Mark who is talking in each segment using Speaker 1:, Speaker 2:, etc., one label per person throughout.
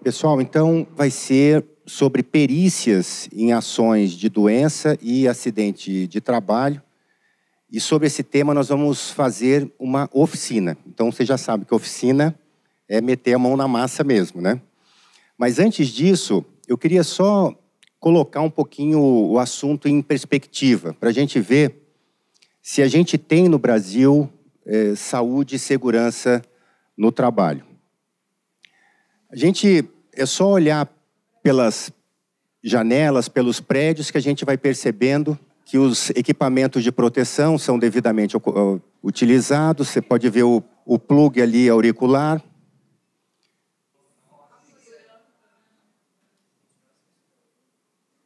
Speaker 1: Pessoal, então vai ser sobre perícias em ações de doença e acidente de trabalho. E sobre esse tema nós vamos fazer uma oficina. Então você já sabe que oficina é meter a mão na massa mesmo, né? Mas antes disso, eu queria só colocar um pouquinho o assunto em perspectiva, para a gente ver se a gente tem no Brasil saúde e segurança no trabalho. É só olhar pelas janelas, pelos prédios, que a gente vai percebendo que os equipamentos de proteção são devidamente utilizados. Você pode ver o plug ali auricular.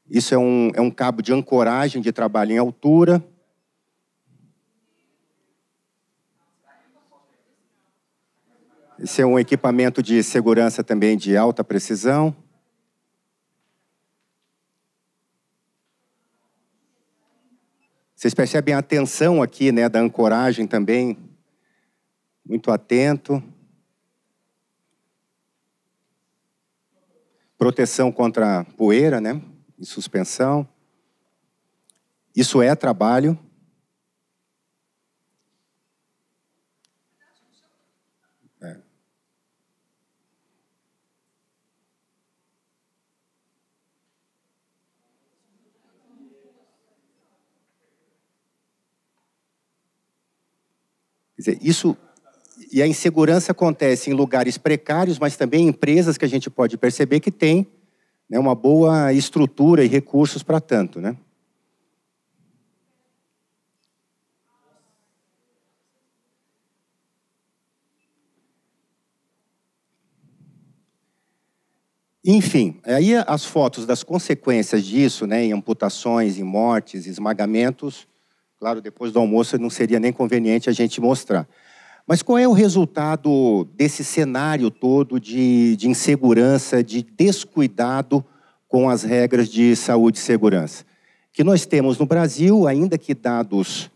Speaker 1: Isso é um cabo de ancoragem de trabalho em altura. Esse é um equipamento de segurança também de alta precisão. Vocês percebem a tensão aqui, né, da ancoragem também. Muito atento. Proteção contra poeira, né, em suspensão. Isso é trabalho. Quer dizer, e a insegurança acontece em lugares precários, mas também em empresas que a gente pode perceber que tem, né, uma boa estrutura e recursos para tanto, né? Enfim, aí as fotos das consequências disso, né, em amputações, em mortes, esmagamentos. Claro, depois do almoço não seria nem conveniente a gente mostrar. Mas qual é o resultado desse cenário todo de insegurança, de descuidado com as regras de saúde e segurança? Que nós temos no Brasil, ainda que dados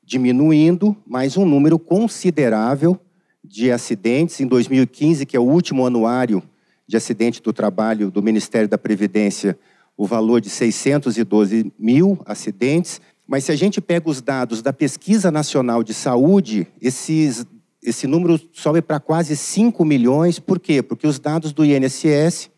Speaker 1: diminuindo, mas um número considerável de acidentes. Em 2015, que é o último anuário de acidente do trabalho do Ministério da Previdência, o valor de 612 mil acidentes. Mas se a gente pega os dados da Pesquisa Nacional de Saúde, esse número sobe para quase 5 milhões. Por quê? Porque os dados do INSS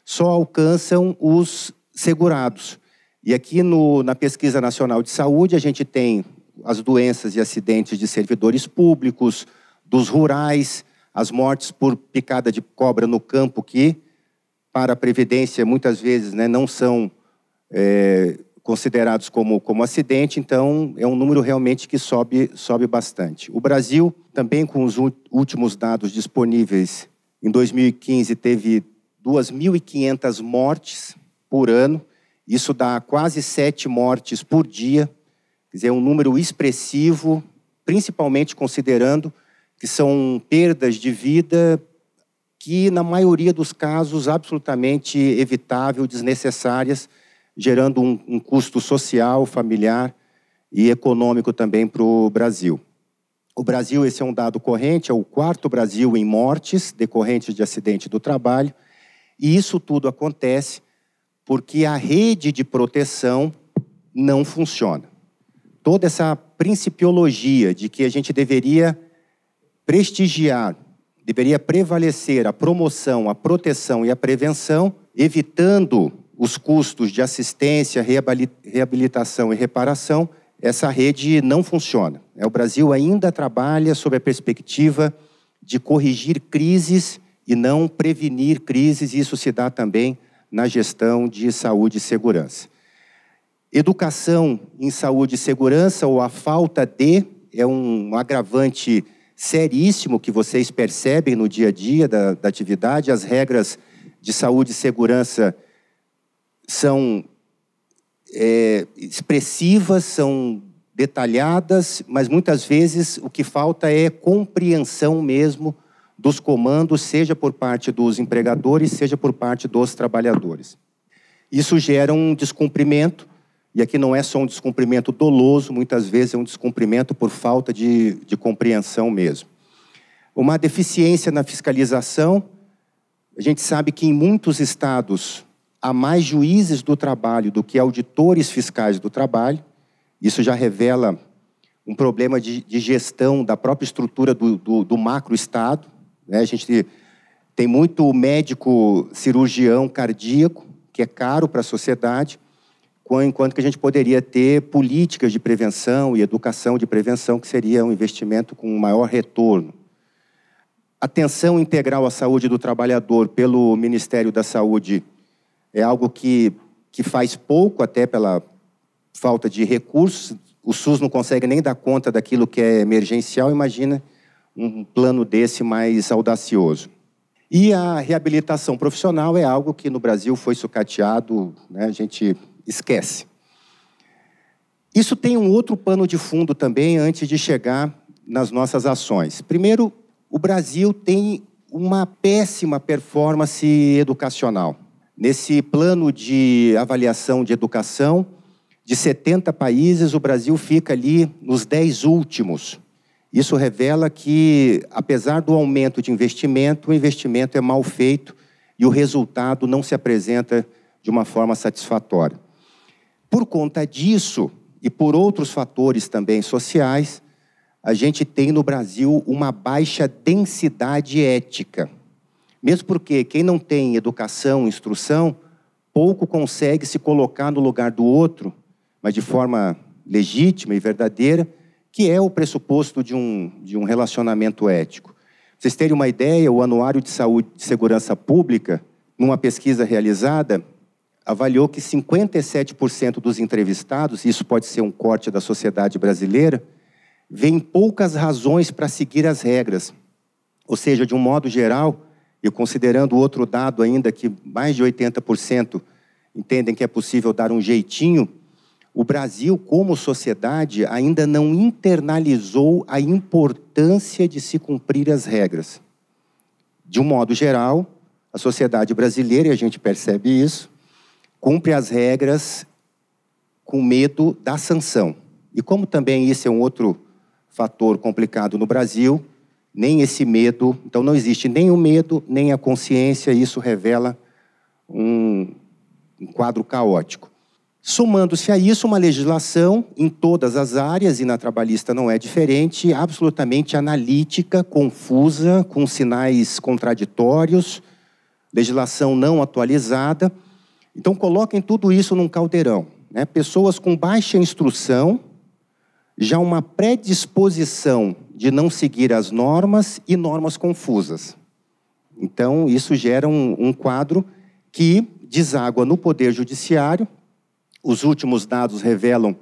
Speaker 1: só alcançam os segurados. E aqui na Pesquisa Nacional de Saúde, a gente tem as doenças e acidentes de servidores públicos, dos rurais, as mortes por picada de cobra no campo, que para a Previdência muitas vezes, né, não são considerados como acidente. Então é um número realmente que sobe bastante. O Brasil, também com os últimos dados disponíveis, em 2015 teve 2.500 mortes por ano. Isso dá quase 7 mortes por dia. Quer dizer, é um número expressivo, principalmente considerando que são perdas de vida que, na maioria dos casos, absolutamente evitável, desnecessárias, gerando um custo social, familiar e econômico também para o Brasil. O Brasil, esse é um dado corrente, é o 4º Brasil em mortes decorrentes de acidente do trabalho, e isso tudo acontece porque a rede de proteção não funciona. Toda essa principiologia de que a gente deveria prestigiar, deveria prevalecer a promoção, a proteção e a prevenção, evitando os custos de assistência, reabilitação e reparação, essa rede não funciona. O Brasil ainda trabalha sob a perspectiva de corrigir crises e não prevenir crises, e isso se dá também na gestão de saúde e segurança. Educação em saúde e segurança, ou a falta de, é um agravante seríssimo que vocês percebem no dia a dia da atividade. As regras de saúde e segurança são expressivas, são detalhadas, mas muitas vezes o que falta é compreensão mesmo dos comandos, seja por parte dos empregadores, seja por parte dos trabalhadores. Isso gera um descumprimento, e aqui não é só um descumprimento doloso, muitas vezes é um descumprimento por falta de compreensão mesmo. Uma deficiência na fiscalização, A gente sabe que em muitos estados há mais juízes do trabalho do que auditores fiscais do trabalho. Isso já revela um problema de gestão da própria estrutura do macro-estado, né? A gente tem muito médico cirurgião cardíaco, que é caro para a sociedade, enquanto que a gente poderia ter políticas de prevenção e educação de prevenção, que seria um investimento com maior retorno. Atenção integral à saúde do trabalhador pelo Ministério da Saúde é algo que faz pouco, até pela falta de recursos. O SUS não consegue nem dar conta daquilo que é emergencial, imagina um plano desse mais audacioso. E a reabilitação profissional é algo que no Brasil foi sucateado, né? A gente esquece. Isso tem um outro pano de fundo também, antes de chegar nas nossas ações. Primeiro, o Brasil tem uma péssima performance educacional. Nesse plano de avaliação de educação, de 70 países, o Brasil fica ali nos 10 últimos. Isso revela que, apesar do aumento de investimento, o investimento é mal feito e o resultado não se apresenta de uma forma satisfatória. Por conta disso, e por outros fatores também sociais, a gente tem no Brasil uma baixa densidade ética. Mesmo porque quem não tem educação, instrução, pouco consegue se colocar no lugar do outro, mas de forma legítima e verdadeira, que é o pressuposto de um relacionamento ético. Pra vocês terem uma ideia, o Anuário de Saúde e Segurança Pública, numa pesquisa realizada, avaliou que 57% dos entrevistados, isso pode ser um corte da sociedade brasileira, veem poucas razões para seguir as regras. Ou seja, de um modo geral, e considerando outro dado ainda que mais de 80% entendem que é possível dar um jeitinho, o Brasil, como sociedade, ainda não internalizou a importância de se cumprir as regras. De um modo geral, a sociedade brasileira, e a gente percebe isso, cumpre as regras com medo da sanção. E como também isso é um outro fator complicado no Brasil, nem esse medo, então não existe nem o medo, nem a consciência, e isso revela um quadro caótico. Somando-se a isso, uma legislação em todas as áreas, e na trabalhista não é diferente, absolutamente analítica, confusa, com sinais contraditórios, legislação não atualizada. Então, coloquem tudo isso num caldeirão, né? Pessoas com baixa instrução, já uma predisposição de não seguir as normas e normas confusas. Então, isso gera um quadro que deságua no Poder Judiciário. Os últimos dados revelam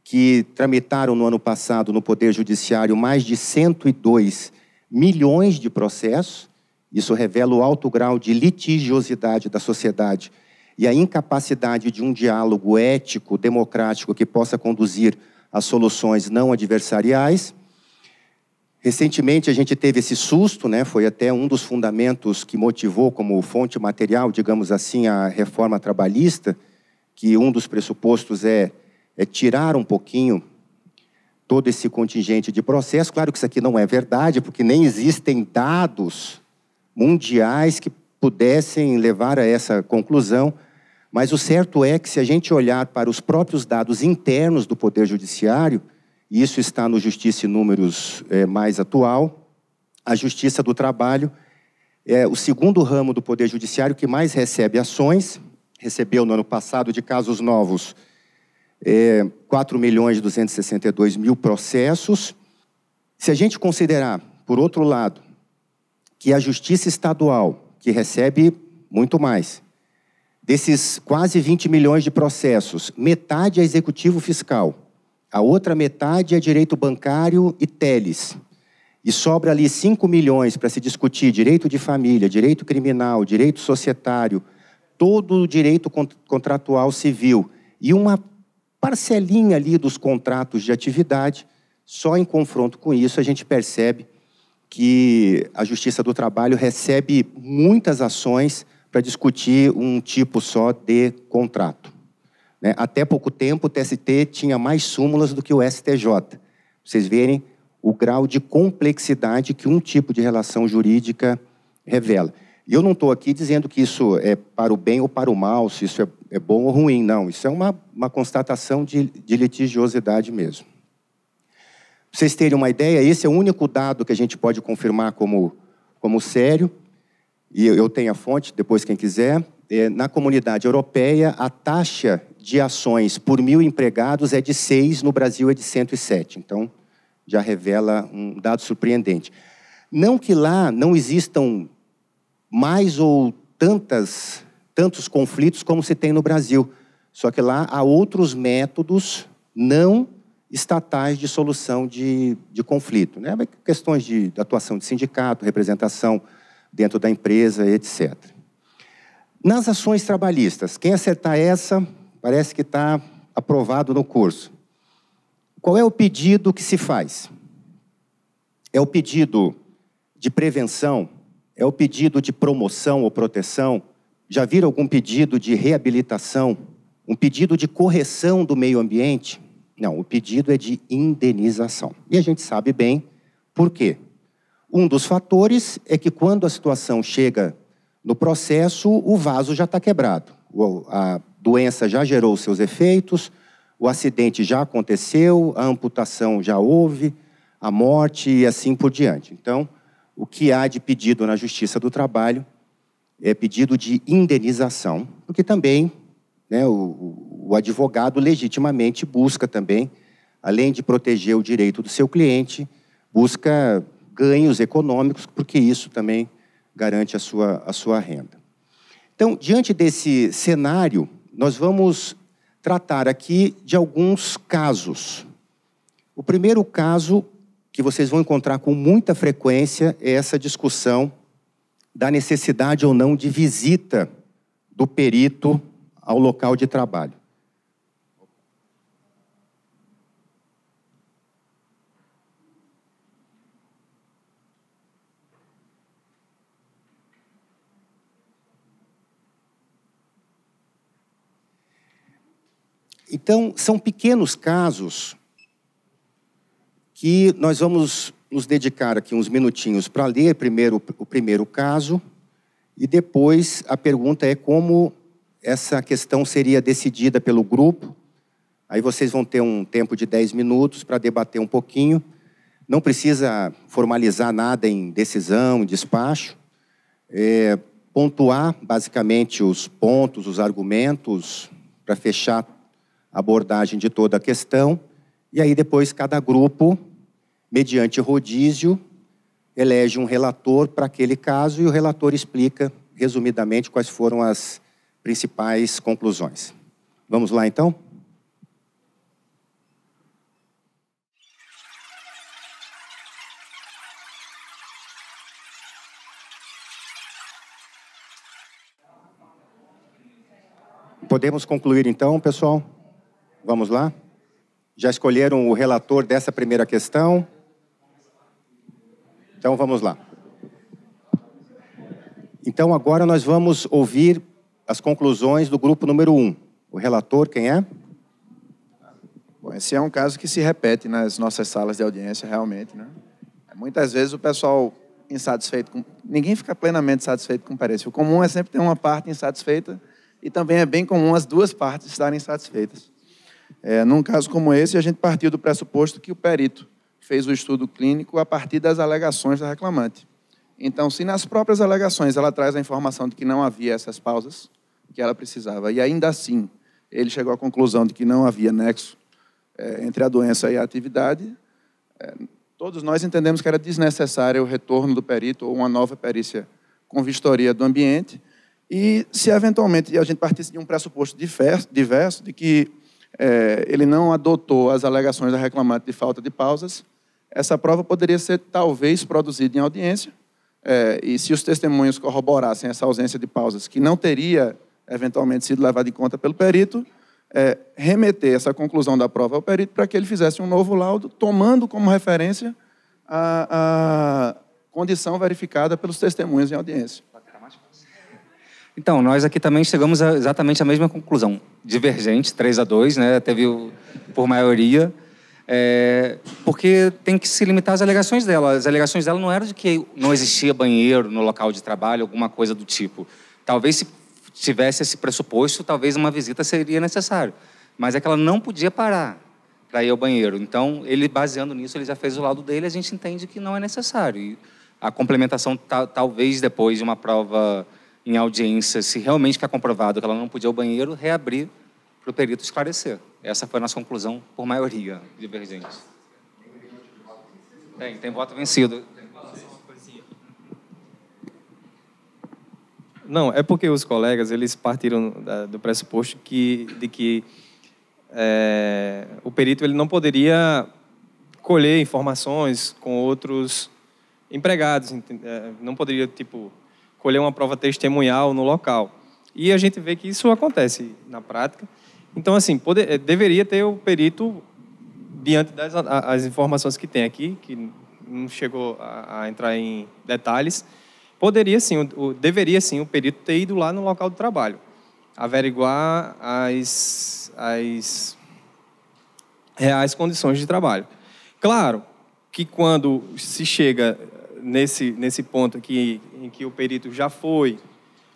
Speaker 1: que tramitaram no ano passado no Poder Judiciário mais de 102 milhões de processos. Isso revela o alto grau de litigiosidade da sociedade e a incapacidade de um diálogo ético, democrático, que possa conduzir a soluções não adversariais. Recentemente a gente teve esse susto, né? Foi até um dos fundamentos que motivou como fonte material, digamos assim, a reforma trabalhista, que um dos pressupostos é tirar um pouquinho todo esse contingente de processo. Claro que isso aqui não é verdade, porque nem existem dados mundiais que pudessem levar a essa conclusão, mas o certo é que, se a gente olhar para os próprios dados internos do Poder Judiciário, e isso está no Justiça e Números mais atual, a Justiça do Trabalho é o segundo ramo do Poder Judiciário que mais recebe ações. Recebeu no ano passado, de casos novos, 4.262.000 processos. Se a gente considerar, por outro lado, que a Justiça Estadual, que recebe muito mais, desses quase 20 milhões de processos, metade é executivo fiscal, a outra metade é direito bancário e teles, e sobra ali 5 milhões para se discutir direito de família, direito criminal, direito societário, todo o direito contratual civil, e uma parcelinha ali dos contratos de atividade. Só em confronto com isso a gente percebe que a Justiça do Trabalho recebe muitas ações para discutir um tipo só de contrato, né? Até pouco tempo o TST tinha mais súmulas do que o STJ. Vocês verem o grau de complexidade que um tipo de relação jurídica revela. E eu não estou aqui dizendo que isso é para o bem ou para o mal, se isso é bom ou ruim, não. Isso é uma constatação de litigiosidade mesmo. Para vocês terem uma ideia, esse é o único dado que a gente pode confirmar como sério, e eu tenho a fonte, depois quem quiser. Na Comunidade Europeia, a taxa de ações por 1.000 empregados é de 6, no Brasil é de 107. Então, já revela um dado surpreendente. Não que lá não existam mais ou tantos conflitos como se tem no Brasil, só que lá há outros métodos não estatais de solução de conflito, né? Questões de atuação de sindicato, representação dentro da empresa, etc. Nas ações trabalhistas, quem acertar essa, parece que está aprovado no curso. Qual é o pedido que se faz? É o pedido de prevenção? É o pedido de promoção ou proteção? Já viram algum pedido de reabilitação? Um pedido de correção do meio ambiente? Não, o pedido é de indenização. E a gente sabe bem por quê. Um dos fatores é que quando a situação chega no processo, o vaso já está quebrado. A doença já gerou seus efeitos, o acidente já aconteceu, a amputação já houve, a morte e assim por diante. Então, o que há de pedido na Justiça do Trabalho é pedido de indenização, porque também, né, o advogado legitimamente busca também, além de proteger o direito do seu cliente, busca ganhos econômicos, porque isso também garante a sua renda. Então, diante desse cenário, nós vamos tratar aqui de alguns casos. O primeiro caso que vocês vão encontrar com muita frequência é essa discussão da necessidade ou não de visita do perito ao local de trabalho. Então, são pequenos casos que nós vamos nos dedicar aqui uns minutinhos para ler primeiro o primeiro caso, e depois a pergunta é como essa questão seria decidida pelo grupo. Aí vocês vão ter um tempo de 10 minutos para debater um pouquinho. Não precisa formalizar nada em decisão, em despacho. Pontuar, basicamente, os pontos, os argumentos, para fechar a abordagem de toda a questão. E aí, depois, cada grupo, mediante rodízio, elege um relator para aquele caso e o relator explica, resumidamente, quais foram as principais conclusões. Vamos lá, então? Podemos concluir, então, pessoal? Vamos lá? Já escolheram o relator dessa primeira questão? Então, vamos lá. Então, agora nós vamos ouvir as conclusões do grupo número 1. O relator, quem é?
Speaker 2: Bom, esse é um caso que se repete nas nossas salas de audiência, realmente, né? Muitas vezes o pessoal insatisfeito com... Ninguém fica plenamente satisfeito com o perícia. O comum é sempre ter uma parte insatisfeita e também é bem comum as duas partes estarem insatisfeitas. Num caso como esse, a gente partiu do pressuposto que o perito fez o estudo clínico a partir das alegações da reclamante. Então, se nas próprias alegações ela traz a informação de que não havia essas pausas que ela precisava, e ainda assim ele chegou à conclusão de que não havia nexo entre a doença e a atividade, todos nós entendemos que era desnecessário o retorno do perito ou uma nova perícia com vistoria do ambiente, e se eventualmente a gente partisse de um pressuposto diverso de que ele não adotou as alegações da reclamante de falta de pausas, essa prova poderia ser talvez produzida em audiência, e se os testemunhos corroborassem essa ausência de pausas, que não teria eventualmente sido levada em conta pelo perito, remeter essa conclusão da prova ao perito para que ele fizesse um novo laudo, tomando como referência a condição verificada pelos testemunhos em audiência.
Speaker 3: Então, nós aqui também chegamos a exatamente à mesma conclusão. Divergente, 3-2, né? Teve por maioria. Porque tem que se limitar às alegações dela. As alegações dela não eram de que não existia banheiro no local de trabalho, alguma coisa do tipo. Talvez, se tivesse esse pressuposto, talvez uma visita seria necessária. Mas é que ela não podia parar para ir ao banheiro. Então, ele, baseando nisso, ele já fez o lado dele, a gente entende que não é necessário. E a complementação, talvez depois de uma prova em audiência, se realmente ficar comprovado que ela não podia ir ao banheiro, reabrir para o perito esclarecer. Essa foi a nossa conclusão, por maioria divergente. Tem voto vencido.
Speaker 4: Não, é porque os colegas, eles partiram do pressuposto de que o perito ele não poderia colher informações com outros empregados, não poderia, colher uma prova testemunhal no local. E a gente vê que isso acontece na prática. Então, assim, deveria ter o perito, diante das informações que tem aqui, que não chegou a entrar em detalhes, deveria sim o perito ter ido lá no local do trabalho, averiguar as reais condições de trabalho. Claro que quando se chega nesse ponto aqui, em que o perito já foi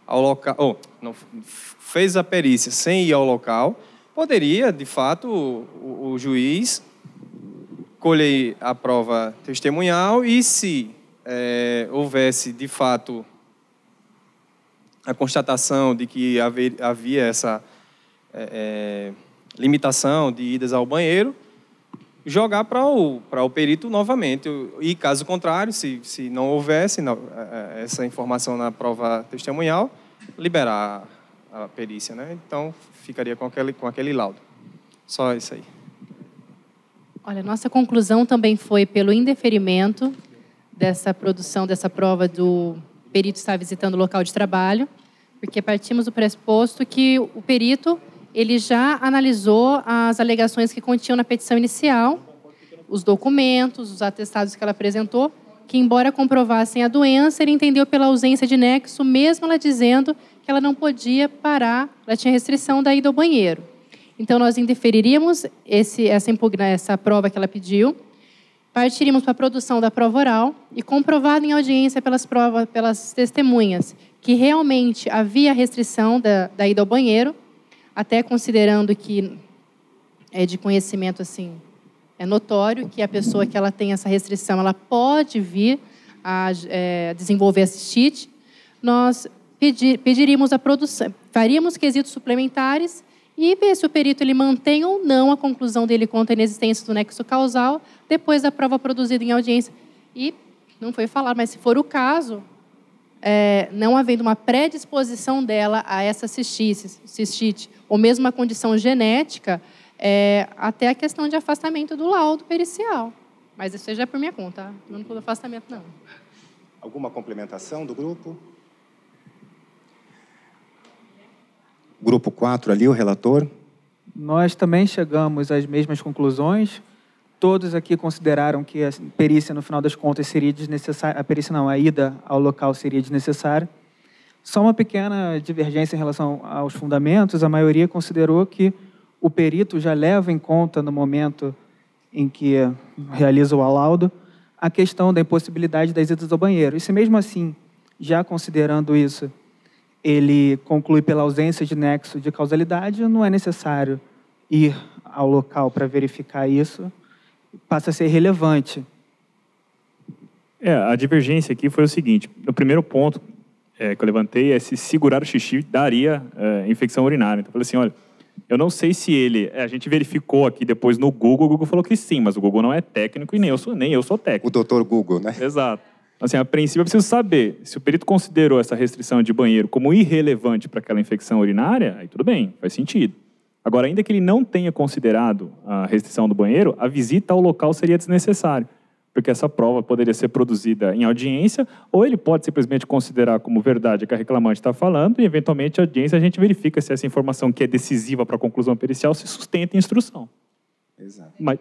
Speaker 4: ao local, não fez a perícia sem ir ao local, poderia, de fato, o juiz colher a prova testemunhal e, se houvesse, de fato, a constatação de que havia essa limitação de idas ao banheiro, jogar para o perito novamente. E, caso contrário, se não houvesse essa informação na prova testemunhal, liberar a perícia, né? Então, ficaria com aquele laudo. Só isso aí.
Speaker 5: Olha, nossa conclusão também foi pelo indeferimento dessa produção, dessa prova do perito estar visitando o local de trabalho, porque partimos do pressuposto que o perito ele já analisou as alegações que continham na petição inicial, os documentos, os atestados que ela apresentou, que, embora comprovassem a doença, ele entendeu pela ausência de nexo, mesmo ela dizendo que ela não podia parar, ela tinha restrição da ida ao banheiro. Então, nós indeferiríamos essa prova que ela pediu, partiríamos para a produção da prova oral e, comprovado em audiência pelas testemunhas que realmente havia restrição da ida ao banheiro, até considerando que é de conhecimento assim, é notório que a pessoa que ela tem essa restrição, ela pode vir a desenvolver a cistite, nós pediríamos a produção, faríamos quesitos suplementares e ver se o perito ele mantém ou não a conclusão dele quanto à inexistência do nexo causal depois da prova produzida em audiência. E não foi falado, mas se for o caso, não havendo uma predisposição dela a essa cistite ou mesmo uma condição genética, até a questão de afastamento do laudo pericial. Mas isso já é por minha conta, não por afastamento, não.
Speaker 1: Alguma complementação do grupo? Grupo 4 ali, o relator.
Speaker 6: Nós também chegamos às mesmas conclusões. Todos aqui consideraram que a perícia, no final das contas, seria desnecessária. A perícia não, a ida ao local seria desnecessária. Só uma pequena divergência em relação aos fundamentos. A maioria considerou que o perito já leva em conta, no momento em que realiza o laudo, a questão da impossibilidade das idas ao banheiro. E se mesmo assim, já considerando isso, ele conclui pela ausência de nexo de causalidade, não é necessário ir ao local para verificar isso, passa a ser relevante.
Speaker 7: A divergência aqui foi o seguinte: o primeiro ponto que eu levantei é se segurar o xixi daria infecção urinária. Então, eu falei assim, olha, eu não sei se ele... a gente verificou aqui depois no Google, o Google falou que sim, mas o Google não é técnico e nem eu sou técnico.
Speaker 1: O doutor Google, né?
Speaker 7: Exato. Assim, a princípio, eu preciso saber se o perito considerou essa restrição de banheiro como irrelevante para aquela infecção urinária, aí tudo bem, faz sentido. Agora, ainda que ele não tenha considerado a restrição do banheiro, a visita ao local seria desnecessária, porque essa prova poderia ser produzida em audiência, ou ele pode simplesmente considerar como verdade o que a reclamante está falando, e, eventualmente, a audiência a gente verifica se essa informação que é decisiva para a conclusão pericial se sustenta em instrução.
Speaker 1: Exato.
Speaker 7: Mas,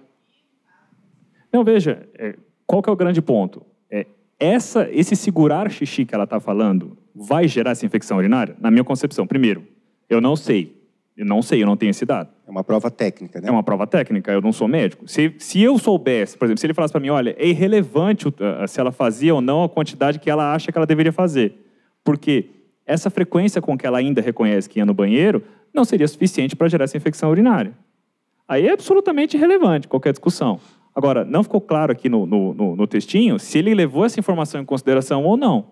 Speaker 7: não, veja, qual que é o grande ponto? Esse segurar xixi que ela está falando vai gerar essa infecção urinária? Na minha concepção, primeiro, eu não sei. Eu não sei, eu não tenho esse dado.
Speaker 1: É uma prova técnica, né?
Speaker 7: É uma prova técnica, eu não sou médico. Se eu soubesse, por exemplo, se ele falasse para mim, olha, é irrelevante se ela fazia ou não a quantidade que ela acha que ela deveria fazer. Porque essa frequência com que ela ainda reconhece que ia no banheiro não seria suficiente para gerar essa infecção urinária. Aí é absolutamente irrelevante qualquer discussão. Agora, não ficou claro aqui no textinho se ele levou essa informação em consideração ou não.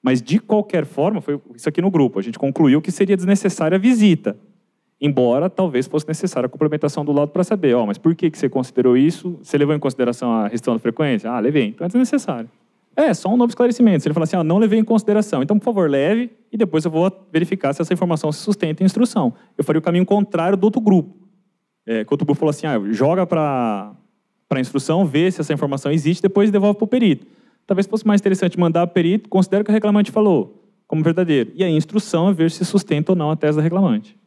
Speaker 7: Mas, de qualquer forma, foi isso aqui no grupo. A gente concluiu que seria desnecessária a visita. Embora, talvez, fosse necessária a complementação do laudo para saber, mas por que você considerou isso? Você levou em consideração a restrição da frequência? Ah, levei. Então é desnecessário. É, só um novo esclarecimento. Se ele falar assim, não levei em consideração, então, por favor, leve e depois eu vou verificar se essa informação se sustenta em instrução. Eu faria o caminho contrário do outro grupo. Que o outro grupo falou assim, joga para a instrução, vê se essa informação existe, depois devolve para o perito. Talvez fosse mais interessante mandar para o perito, considera o que o reclamante falou como verdadeiro. E aí, a instrução é ver se sustenta ou não a tese da reclamante.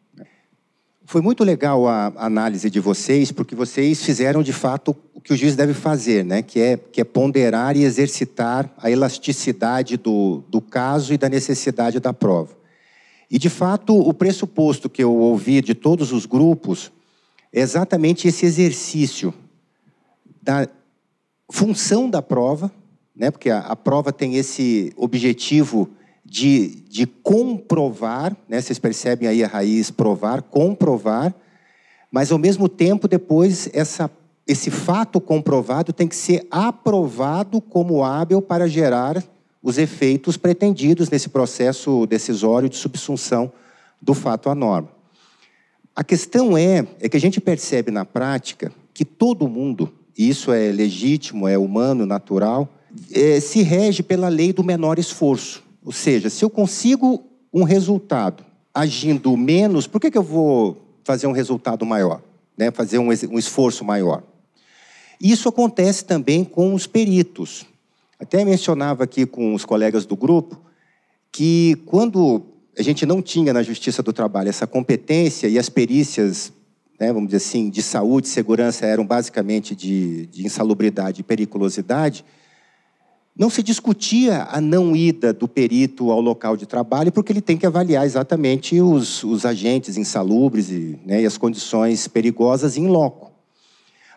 Speaker 1: Foi muito legal a análise de vocês, porque vocês fizeram, de fato, o que o juiz deve fazer, né? que é ponderar e exercitar a elasticidade do caso e da necessidade da prova. E, de fato, o pressuposto que eu ouvi de todos os grupos é exatamente esse exercício da função da prova, né? Porque a prova tem esse objetivo de comprovar, né? Vocês percebem aí a raiz provar, comprovar, mas ao mesmo tempo depois esse fato comprovado tem que ser aprovado como hábil para gerar os efeitos pretendidos nesse processo decisório de subsunção do fato à norma. A questão é que a gente percebe na prática que todo mundo, e isso é legítimo, é humano, natural, se rege pela lei do menor esforço. Ou seja, se eu consigo um resultado agindo menos, por que eu vou fazer um resultado maior? Né? Fazer um esforço maior. Isso acontece também com os peritos. Até mencionava aqui com os colegas do grupo que quando a gente não tinha na Justiça do Trabalho essa competência e as perícias, né, vamos dizer assim, de saúde e segurança eram basicamente de insalubridade e periculosidade, não se discutia a não ida do perito ao local de trabalho, porque ele tem que avaliar exatamente os agentes insalubres e as condições perigosas in loco.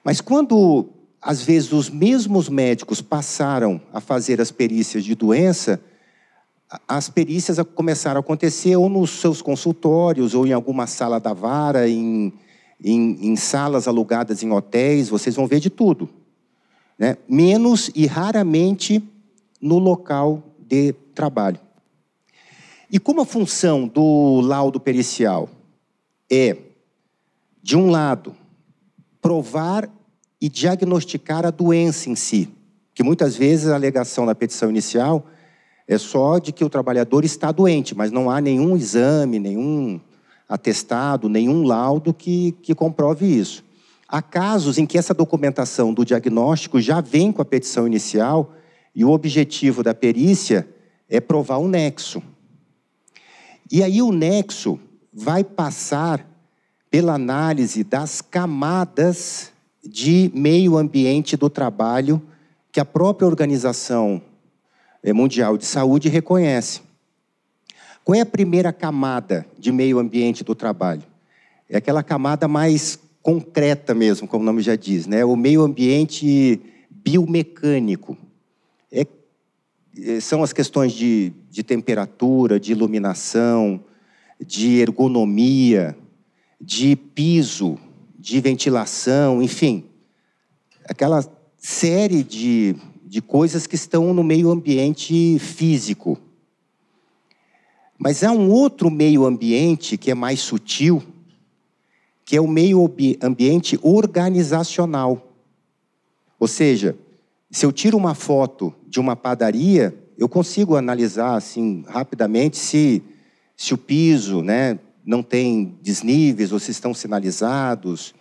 Speaker 1: Mas quando, às vezes, os mesmos médicos passaram a fazer as perícias de doença, as perícias começaram a acontecer ou nos seus consultórios, ou em alguma sala da vara, em salas alugadas em hotéis, vocês vão ver de tudo. Né? Menos e raramente no local de trabalho. E como a função do laudo pericial é, de um lado, provar e diagnosticar a doença em si, que muitas vezes a alegação na petição inicial é só de que o trabalhador está doente, mas não há nenhum exame, nenhum atestado, nenhum laudo que comprove isso. Há casos em que essa documentação do diagnóstico já vem com a petição inicial e o objetivo da perícia é provar um nexo. E aí o nexo vai passar pela análise das camadas de meio ambiente do trabalho que a própria Organização Mundial de Saúde reconhece. Qual é a primeira camada de meio ambiente do trabalho? É aquela camada mais concreta mesmo, como o nome já diz, né? O meio ambiente biomecânico. São as questões de temperatura, de iluminação, de ergonomia, de piso, de ventilação, enfim. Aquela série de coisas que estão no meio ambiente físico. Mas há um outro meio ambiente que é mais sutil, que é o meio ambiente organizacional. Ou seja, se eu tiro uma foto de uma padaria, eu consigo analisar assim, rapidamente se o piso, né, não tem desníveis ou se estão sinalizados,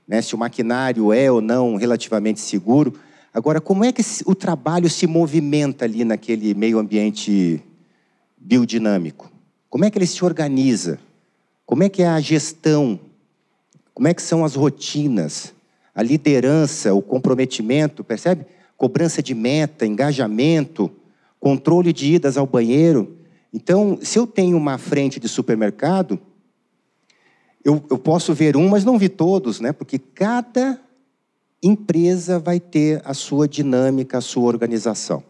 Speaker 1: né, se o maquinário é ou não relativamente seguro. Agora, como é que o trabalho se movimenta ali naquele meio ambiente biodinâmico? Como é que ele se organiza? Como é que é a gestão? Como é que são as rotinas? A liderança, o comprometimento, percebe? Cobrança de meta, engajamento, controle de idas ao banheiro. Então, se eu tenho uma frente de supermercado, eu posso ver um, mas não vi todos, né? Porque cada empresa vai ter a sua dinâmica, a sua organização.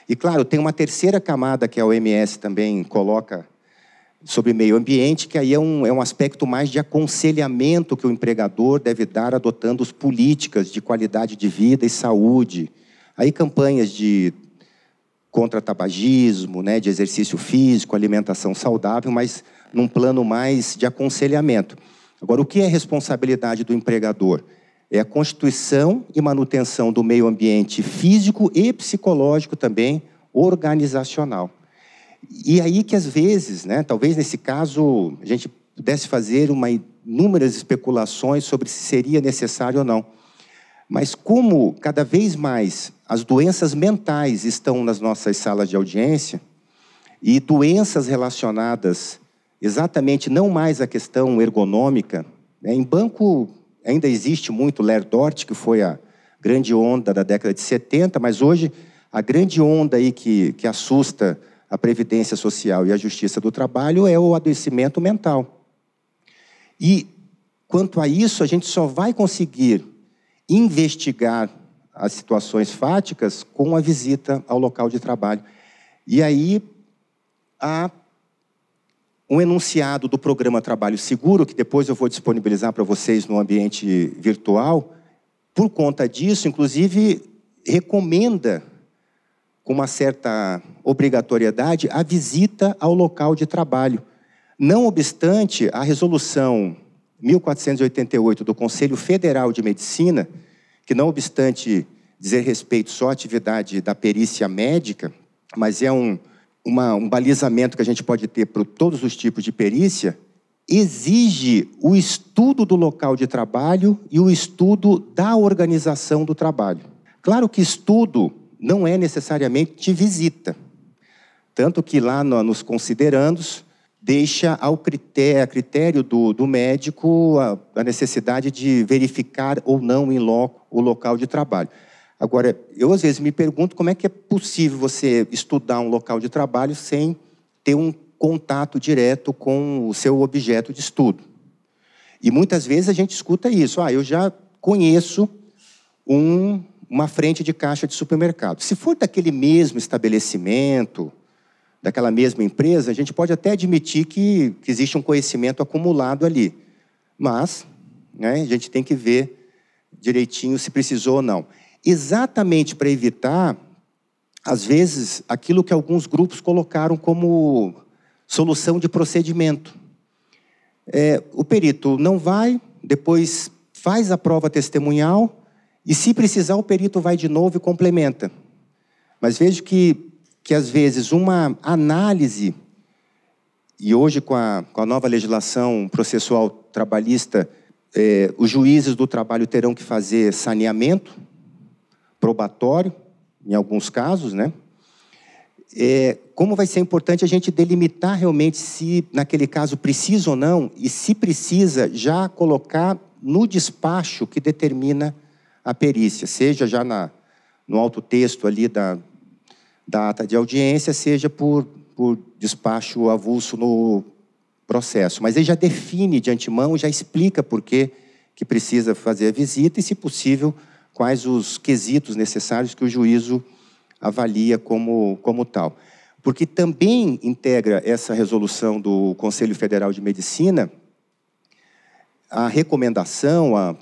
Speaker 1: E, claro, tem uma terceira camada que a OMS também coloca sobre meio ambiente, que aí é um aspecto mais de aconselhamento que o empregador deve dar adotando as políticas de qualidade de vida e saúde. Aí campanhas de contra tabagismo, né, de exercício físico, alimentação saudável, mas num plano mais de aconselhamento. Agora, o que é responsabilidade do empregador? É a constituição e manutenção do meio ambiente físico e psicológico também, organizacional. E aí que, às vezes, né, talvez nesse caso, a gente pudesse fazer inúmeras especulações sobre se seria necessário ou não. Mas como cada vez mais as doenças mentais estão nas nossas salas de audiência, e doenças relacionadas exatamente não mais à questão ergonômica, né, em banco ainda existe muito Ler Dort, que foi a grande onda da década de 70, mas hoje a grande onda aí que assusta a Previdência Social e a Justiça do Trabalho é o adoecimento mental. E, quanto a isso, a gente só vai conseguir investigar as situações fáticas com a visita ao local de trabalho. E aí, há um enunciado do programa Trabalho Seguro, que depois eu vou disponibilizar para vocês no ambiente virtual. Por conta disso, inclusive, recomenda, com uma certa obrigatoriedade, a visita ao local de trabalho. Não obstante, a resolução 1488 do Conselho Federal de Medicina, que não obstante dizer respeito só à atividade da perícia médica, mas é um balizamento que a gente pode ter para todos os tipos de perícia, exige o estudo do local de trabalho e o estudo da organização do trabalho. Claro que estudo não é necessariamente visita. Tanto que lá nos considerandos, deixa a critério do médico a necessidade de verificar ou não em loco o local de trabalho. Agora, eu às vezes me pergunto como é que é possível você estudar um local de trabalho sem ter um contato direto com o seu objeto de estudo. E muitas vezes a gente escuta isso. Eu já conheço uma frente de caixa de supermercado. Se for daquele mesmo estabelecimento, daquela mesma empresa, a gente pode até admitir que existe um conhecimento acumulado ali. Mas, né, a gente tem que ver direitinho se precisou ou não. Exatamente para evitar, às vezes, aquilo que alguns grupos colocaram como solução de procedimento. O perito não vai, depois faz a prova testemunhal, e se precisar, o perito vai de novo e complementa. Mas vejo que às vezes, uma análise, e hoje com a nova legislação processual trabalhista, os juízes do trabalho terão que fazer saneamento probatório, em alguns casos, né? Como vai ser importante a gente delimitar realmente se, naquele caso, precisa ou não, e se precisa, já colocar no despacho que determina a perícia, seja já no alto texto ali da ata de audiência, seja por despacho avulso no processo. Mas ele já define de antemão, já explica por que precisa fazer a visita e, se possível, quais os quesitos necessários que o juízo avalia como tal. Porque também integra essa resolução do Conselho Federal de Medicina a recomendação, a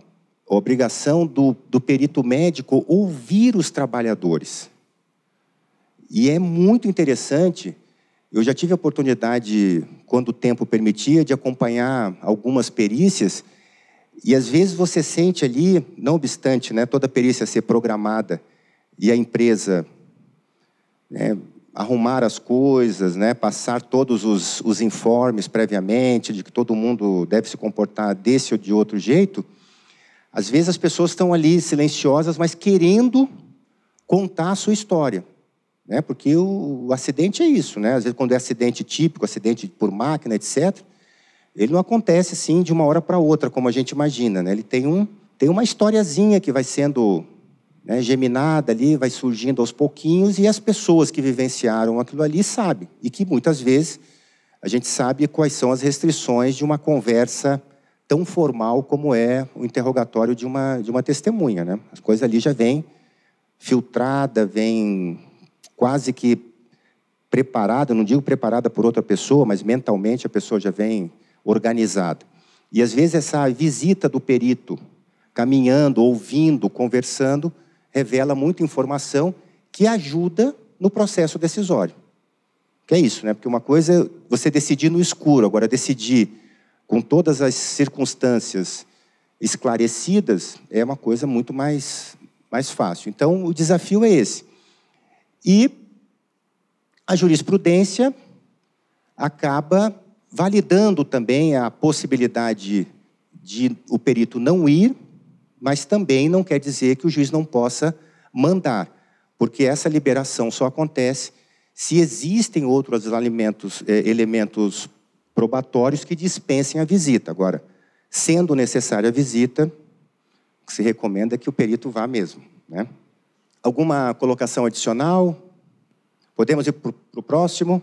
Speaker 1: obrigação do perito médico ouvir os trabalhadores. E é muito interessante, eu já tive a oportunidade, quando o tempo permitia, de acompanhar algumas perícias, e às vezes você sente ali, não obstante, né, toda a perícia ser programada e a empresa, né, arrumar as coisas, né, passar todos os informes previamente de que todo mundo deve se comportar desse ou de outro jeito, às vezes as pessoas estão ali silenciosas, mas querendo contar a sua história. Né? Porque o acidente é isso, né? Às vezes, quando é acidente típico, acidente por máquina, etc., ele não acontece assim de uma hora para outra, como a gente imagina. Né? Ele tem uma historiazinha que vai sendo, né, geminada ali, vai surgindo aos pouquinhos, e as pessoas que vivenciaram aquilo ali sabem. E que muitas vezes a gente sabe quais são as restrições de uma conversa tão formal como é o interrogatório de uma testemunha, né? As coisas ali já vêm filtrada, vem quase que preparada, não digo preparada por outra pessoa, mas mentalmente a pessoa já vem organizada. E às vezes essa visita do perito, caminhando, ouvindo, conversando, revela muita informação que ajuda no processo decisório. Que é isso, né? Porque uma coisa é você decidir no escuro, agora decidir com todas as circunstâncias esclarecidas é uma coisa muito mais fácil. Então, o desafio é esse. E a jurisprudência acaba validando também a possibilidade de o perito não ir, mas também não quer dizer que o juiz não possa mandar, porque essa liberação só acontece se existem outros elementos probatórios que dispensem a visita. Agora, sendo necessária a visita, o que se recomenda é que o perito vá mesmo, né? Alguma colocação adicional? Podemos ir para o próximo?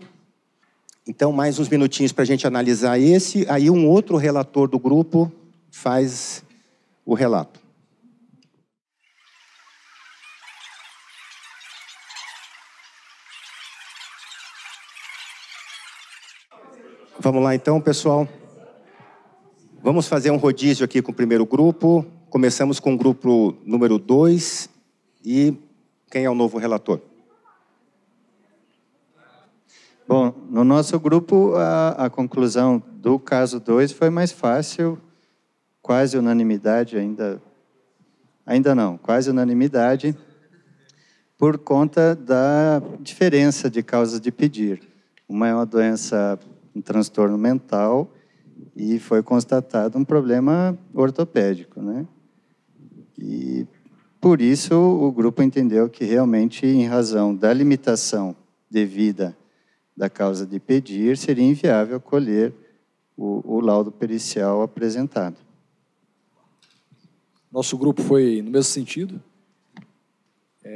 Speaker 1: Então, mais uns minutinhos para a gente analisar esse. Aí um outro relator do grupo faz o relato. Vamos lá então, pessoal. Vamos fazer um rodízio aqui com o primeiro grupo. Começamos com o grupo número 2. E quem é o novo relator?
Speaker 8: Bom, no nosso grupo, a conclusão do caso 2 foi mais fácil, quase unanimidade, ainda não, quase unanimidade, por conta da diferença de causas de pedir. Uma é uma doença, um transtorno mental, e foi constatado um problema ortopédico, né? E, por isso, o grupo entendeu que, realmente, em razão da limitação devida da causa de pedir, seria inviável colher o laudo pericial apresentado.
Speaker 9: Nosso grupo foi no mesmo sentido.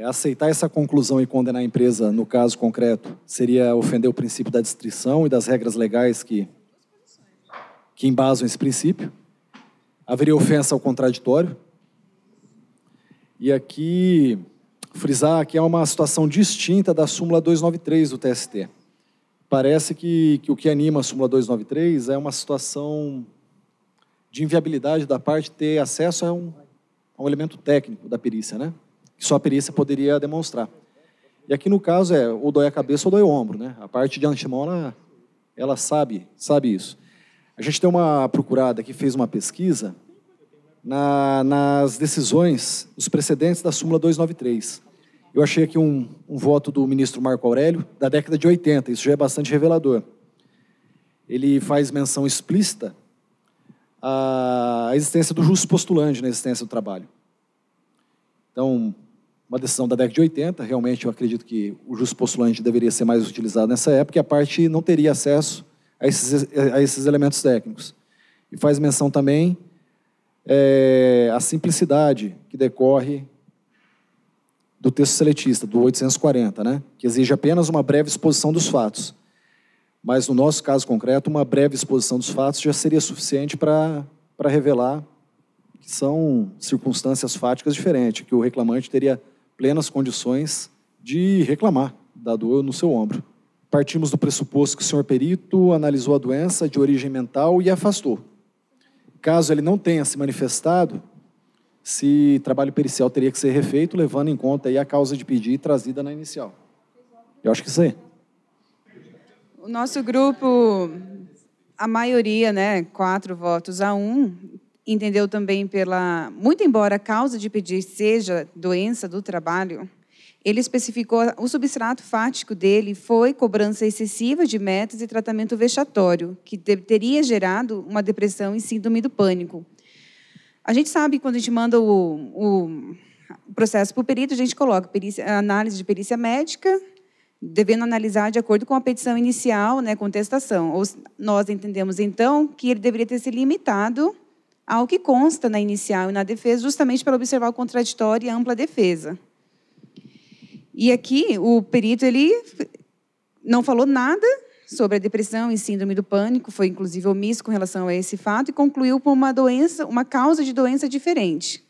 Speaker 9: Aceitar essa conclusão e condenar a empresa, no caso concreto, seria ofender o princípio da distrição e das regras legais que embasam esse princípio. Haveria ofensa ao contraditório. E aqui, frisar que é uma situação distinta da súmula 293 do TST. Parece que o que anima a súmula 293 é uma situação de inviabilidade da parte ter acesso a um elemento técnico da perícia, né? Que só a perícia poderia demonstrar. E aqui, no caso, ou dói a cabeça ou dói o ombro, né? A parte de antemão, ela sabe isso. A gente tem uma procurada que fez uma pesquisa nas decisões, os precedentes da súmula 293. Eu achei aqui um voto do ministro Marco Aurélio, da década de 80, isso já é bastante revelador. Ele faz menção explícita à existência do jus postulante na existência do trabalho. Então, uma decisão da década de 80, realmente eu acredito que o jus postulante deveria ser mais utilizado nessa época, e a parte não teria acesso a esses elementos técnicos. E faz menção também à simplicidade que decorre do texto seletista, do 840, né? Que exige apenas uma breve exposição dos fatos. Mas, no nosso caso concreto, uma breve exposição dos fatos já seria suficiente para revelar que são circunstâncias fáticas diferentes, que o reclamante teria plenas condições de reclamar da dor no seu ombro. Partimos do pressuposto que o senhor perito analisou a doença de origem mental e afastou. Caso ele não tenha se manifestado, se trabalho pericial teria que ser refeito, levando em conta aí a causa de pedir trazida na inicial. Eu acho que isso aí.
Speaker 10: O nosso grupo, a maioria, 4 votos a 1, entendeu também muito embora a causa de pedir seja doença do trabalho, ele especificou o substrato fático dele foi cobrança excessiva de metas e tratamento vexatório, que teria gerado uma depressão e síndrome do pânico. A gente sabe que quando a gente manda o processo para o perito, a gente coloca análise de perícia médica, devendo analisar de acordo com a petição inicial, contestação. Nós entendemos, então, que ele deveria ter se limitado ao que consta na inicial e na defesa, justamente para observar o contraditório e a ampla defesa. E aqui, o perito ele não falou nada sobre a depressão e síndrome do pânico, foi inclusive omisso com relação a esse fato, e concluiu com uma causa de doença diferente.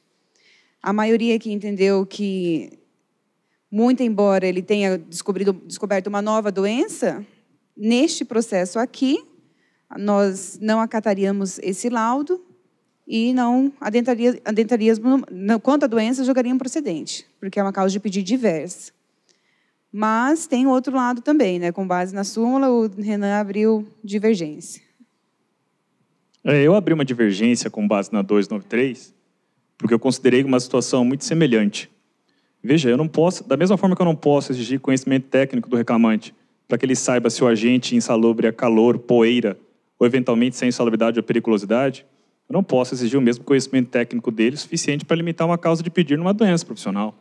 Speaker 10: A maioria aqui entendeu que, muito embora ele tenha descoberto uma nova doença, neste processo aqui, nós não acataríamos esse laudo e não adentraríamos, quanto à doença, jogaríamos procedente, porque é uma causa de pedido diversa. Mas tem outro lado também, né? Com base na súmula, o Renan abriu divergência.
Speaker 7: Eu abri uma divergência com base na 293, porque eu considerei uma situação muito semelhante. Veja, eu não posso, da mesma forma que eu não posso exigir conhecimento técnico do reclamante, para que ele saiba se o agente insalubre é calor, poeira, ou eventualmente se é insalubridade ou periculosidade, eu não posso exigir o mesmo conhecimento técnico dele suficiente para limitar uma causa de pedir numa doença profissional.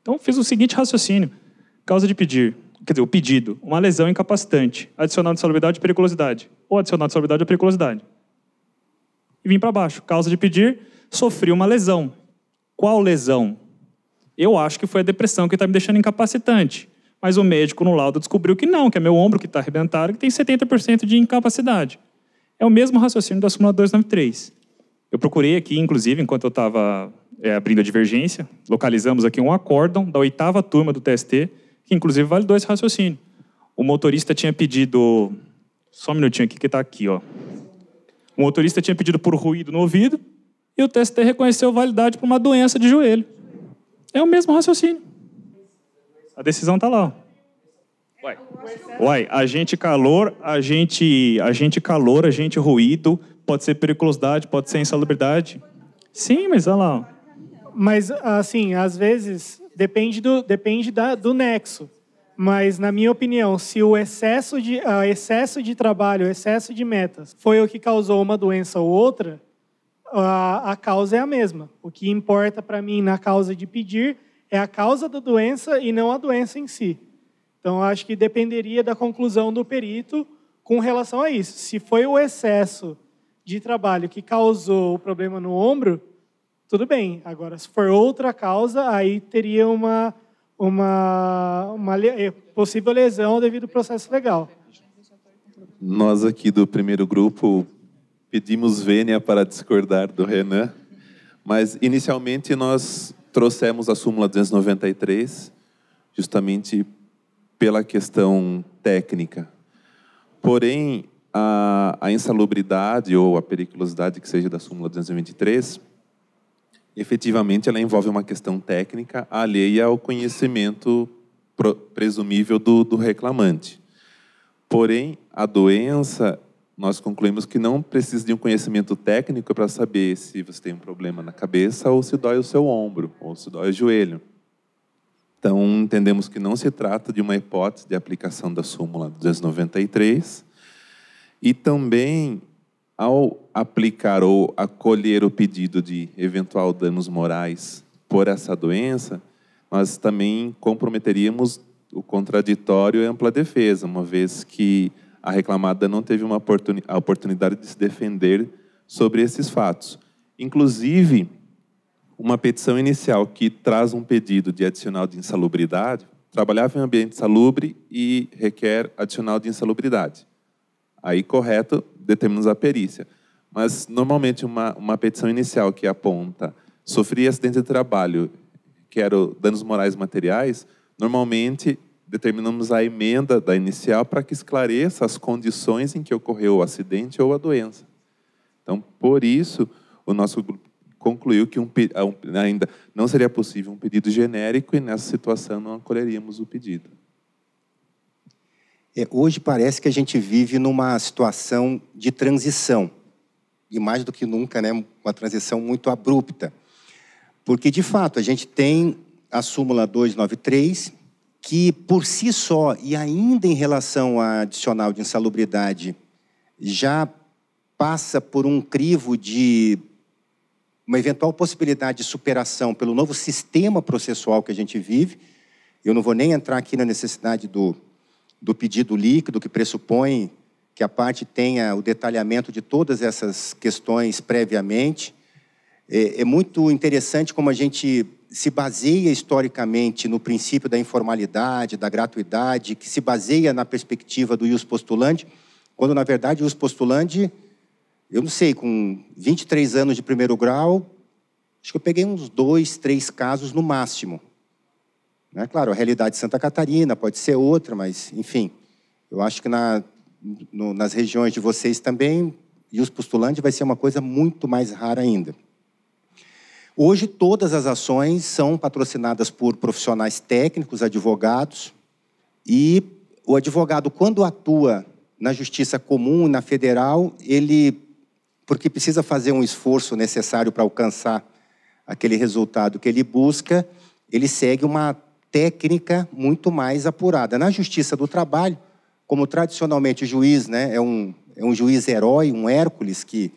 Speaker 7: Então, fiz o seguinte raciocínio. Causa de pedir, quer dizer, o pedido, uma lesão incapacitante, adicional de insalubridade e periculosidade, ou adicional de insalubridade ou periculosidade. E vim para baixo. Causa de pedir, sofri uma lesão. Qual lesão? Eu acho que foi a depressão que está me deixando incapacitante. Mas o médico no laudo descobriu que não, que é meu ombro que está arrebentado, que tem 70% de incapacidade. É o mesmo raciocínio da súmula 293. Eu procurei aqui, inclusive, enquanto eu estava abrindo a divergência, localizamos aqui um acórdão da 8ª turma do TST, que inclusive validou esse raciocínio. O motorista tinha pedido... Só um minutinho aqui, que está aqui, ó. O motorista tinha pedido por ruído no ouvido e o TST reconheceu validade por uma doença de joelho. É o mesmo raciocínio. A decisão está lá. Uai, agente calor, agente ruído, pode ser periculosidade, pode ser insalubridade. Sim, mas olha lá.
Speaker 11: Mas, assim, às vezes, depende do nexo. Mas, na minha opinião, se o excesso de trabalho, o excesso de metas, foi o que causou uma doença ou outra, a causa é a mesma. O que importa para mim na causa de pedir é a causa da doença e não a doença em si. Então, acho que dependeria da conclusão do perito com relação a isso. Se foi o excesso de trabalho que causou o problema no ombro, tudo bem. Agora, se for outra causa, aí teria uma possível lesão devido ao processo legal.
Speaker 12: Nós aqui do primeiro grupo pedimos vênia para discordar do Renan, mas inicialmente nós trouxemos a súmula 293 justamente pela questão técnica. Porém, a insalubridade ou a periculosidade que seja da súmula 223, efetivamente ela envolve uma questão técnica alheia ao conhecimento presumível do reclamante. Porém, a doença, nós concluímos que não precisa de um conhecimento técnico para saber se você tem um problema na cabeça ou se dói o seu ombro, ou se dói o joelho. Então, entendemos que não se trata de uma hipótese de aplicação da súmula 293 e também, ao aplicar ou acolher o pedido de eventual danos morais por essa doença, nós também comprometeríamos o contraditório e ampla defesa, uma vez que a reclamada não teve a oportunidade de se defender sobre esses fatos. Inclusive, uma petição inicial que traz um pedido de adicional de insalubridade, trabalhava em ambiente salubre e requer adicional de insalubridade. Aí, correto, determinamos a perícia. Mas, normalmente, uma petição inicial que aponta sofri acidente de trabalho, quero danos morais materiais, normalmente determinamos a emenda da inicial para que esclareça as condições em que ocorreu o acidente ou a doença. Então, por isso, o nosso grupo concluiu que ainda não seria possível um pedido genérico e, nessa situação, não acolheríamos o pedido.
Speaker 1: Hoje parece que a gente vive numa situação de transição. E mais do que nunca, né, uma transição muito abrupta. Porque, de fato, a gente tem a súmula 293, que, por si só, e ainda em relação à adicional de insalubridade, já passa por um crivo de uma eventual possibilidade de superação pelo novo sistema processual que a gente vive. Eu não vou nem entrar aqui na necessidade do pedido líquido, que pressupõe que a parte tenha o detalhamento de todas essas questões previamente. É muito interessante como a gente se baseia historicamente no princípio da informalidade, da gratuidade, que se baseia na perspectiva do ius postulandi, quando, na verdade, o ius postulandi, eu não sei, com 23 anos de primeiro grau, acho que eu peguei uns 2, 3 casos no máximo. Né? Claro, a realidade de Santa Catarina pode ser outra, mas, enfim, eu acho que nas regiões de vocês também, ius postulandi vai ser uma coisa muito mais rara ainda. Hoje, todas as ações são patrocinadas por profissionais técnicos, advogados, e o advogado, quando atua na justiça comum, na federal, porque precisa fazer um esforço necessário para alcançar aquele resultado que ele busca, ele segue uma técnica muito mais apurada. Na justiça do trabalho, como tradicionalmente o juiz, né, é um juiz herói, um Hércules, que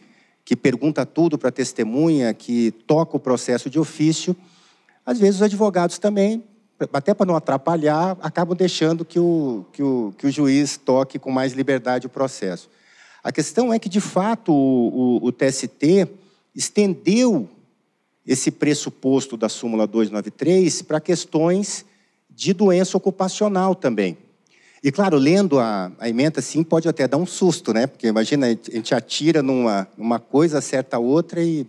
Speaker 1: pergunta tudo para a testemunha, que toca o processo de ofício, às vezes os advogados também, até para não atrapalhar, acabam deixando que o juiz toque com mais liberdade o processo. A questão é que, de fato, o TST estendeu esse pressuposto da súmula 293 para questões de doença ocupacional também. E, claro, lendo a ementa, sim, pode até dar um susto, né? Porque, imagina, a gente atira numa coisa, acerta a outra e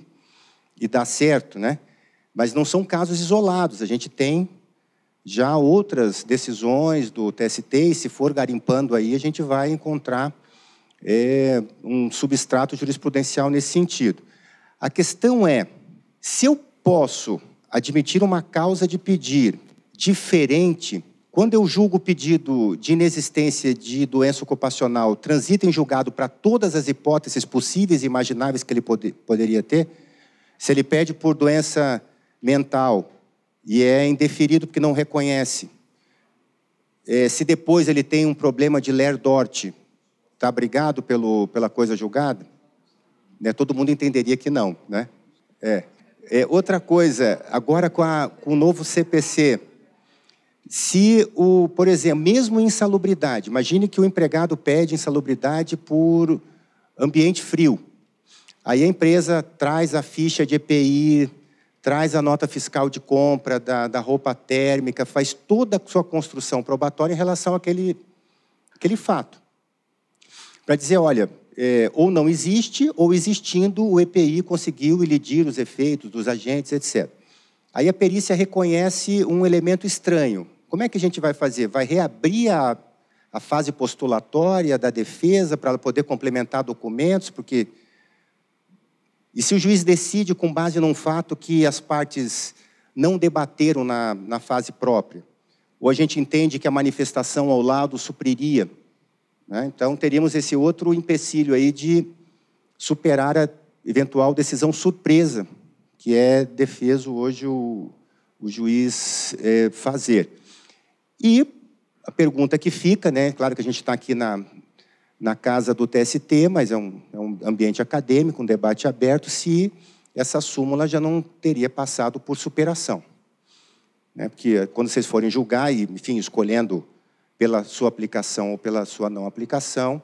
Speaker 1: dá certo, né? Mas não são casos isolados. A gente tem já outras decisões do TST, e se for garimpando aí, a gente vai encontrar um substrato jurisprudencial nesse sentido. A questão é, se eu posso admitir uma causa de pedir diferente, quando eu julgo o pedido de inexistência de doença ocupacional, transita em julgado para todas as hipóteses possíveis e imagináveis que ele poderia ter, se ele pede por doença mental e é indeferido porque não reconhece, se depois ele tem um problema de Ler-Dort, está abrigado pela coisa julgada? Né? Todo mundo entenderia que não, né? Outra coisa, agora com o novo CPC, se, por exemplo, mesmo insalubridade, imagine que o empregado pede insalubridade por ambiente frio. Aí a empresa traz a ficha de EPI, traz a nota fiscal de compra da roupa térmica, faz toda a sua construção probatória em relação àquele fato. Para dizer, olha, ou não existe, ou existindo, o EPI conseguiu ilidir os efeitos dos agentes, etc. Aí a perícia reconhece um elemento estranho. Como é que a gente vai fazer? Vai reabrir a fase postulatória da defesa para ela poder complementar documentos? Porque... E se o juiz decide com base num fato que as partes não debateram na fase própria? Ou a gente entende que a manifestação ao lado supriria? Né? Então, teríamos esse outro empecilho aí de superar a eventual decisão surpresa, que é defeso hoje o juiz fazer. E a pergunta que fica, né? Claro que a gente está aqui na casa do TST, mas é um ambiente acadêmico, um debate aberto, se essa súmula já não teria passado por superação. Né? Porque quando vocês forem julgar, e, enfim, escolhendo pela sua aplicação ou pela sua não aplicação,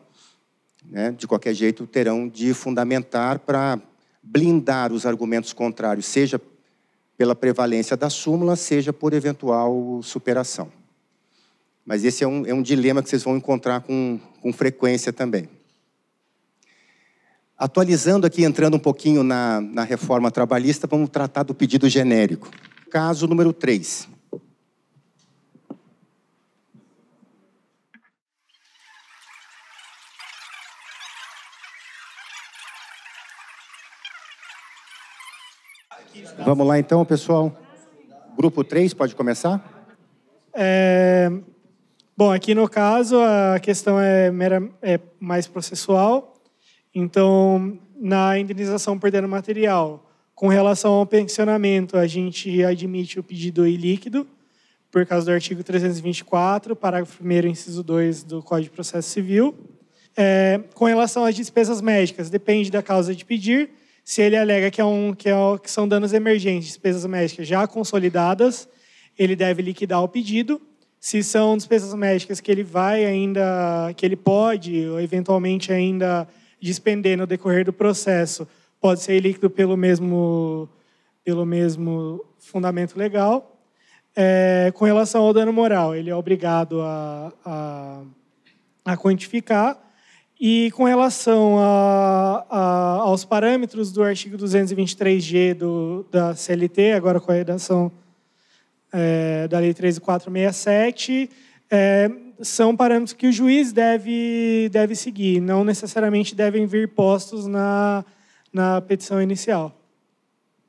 Speaker 1: né? De qualquer jeito terão de fundamentar para blindar os argumentos contrários, seja pela prevalência da súmula, seja por eventual superação. Mas esse é um dilema que vocês vão encontrar com frequência também. Atualizando aqui, entrando um pouquinho na reforma trabalhista, vamos tratar do pedido genérico. Caso número 3. Vamos lá então, pessoal. Grupo 3, pode começar?
Speaker 11: Bom, aqui no caso a questão é mais processual. Então, na indenização por dano material, com relação ao pensionamento, a gente admite o pedido ilíquido, por causa do artigo 324, parágrafo 1º, inciso 2 do Código de Processo Civil. Com relação às despesas médicas, depende da causa de pedir. Se ele alega que são danos emergentes, despesas médicas já consolidadas, ele deve liquidar o pedido. Se são despesas médicas que ele pode, ou eventualmente ainda despender no decorrer do processo, pode ser líquido pelo mesmo pelo mesmo fundamento legal. Com relação ao dano moral, ele é obrigado a quantificar. E com relação aos parâmetros do artigo 223G da CLT, agora com a redação da Lei 13.467, são parâmetros que o juiz deve seguir, não necessariamente devem vir postos na petição inicial.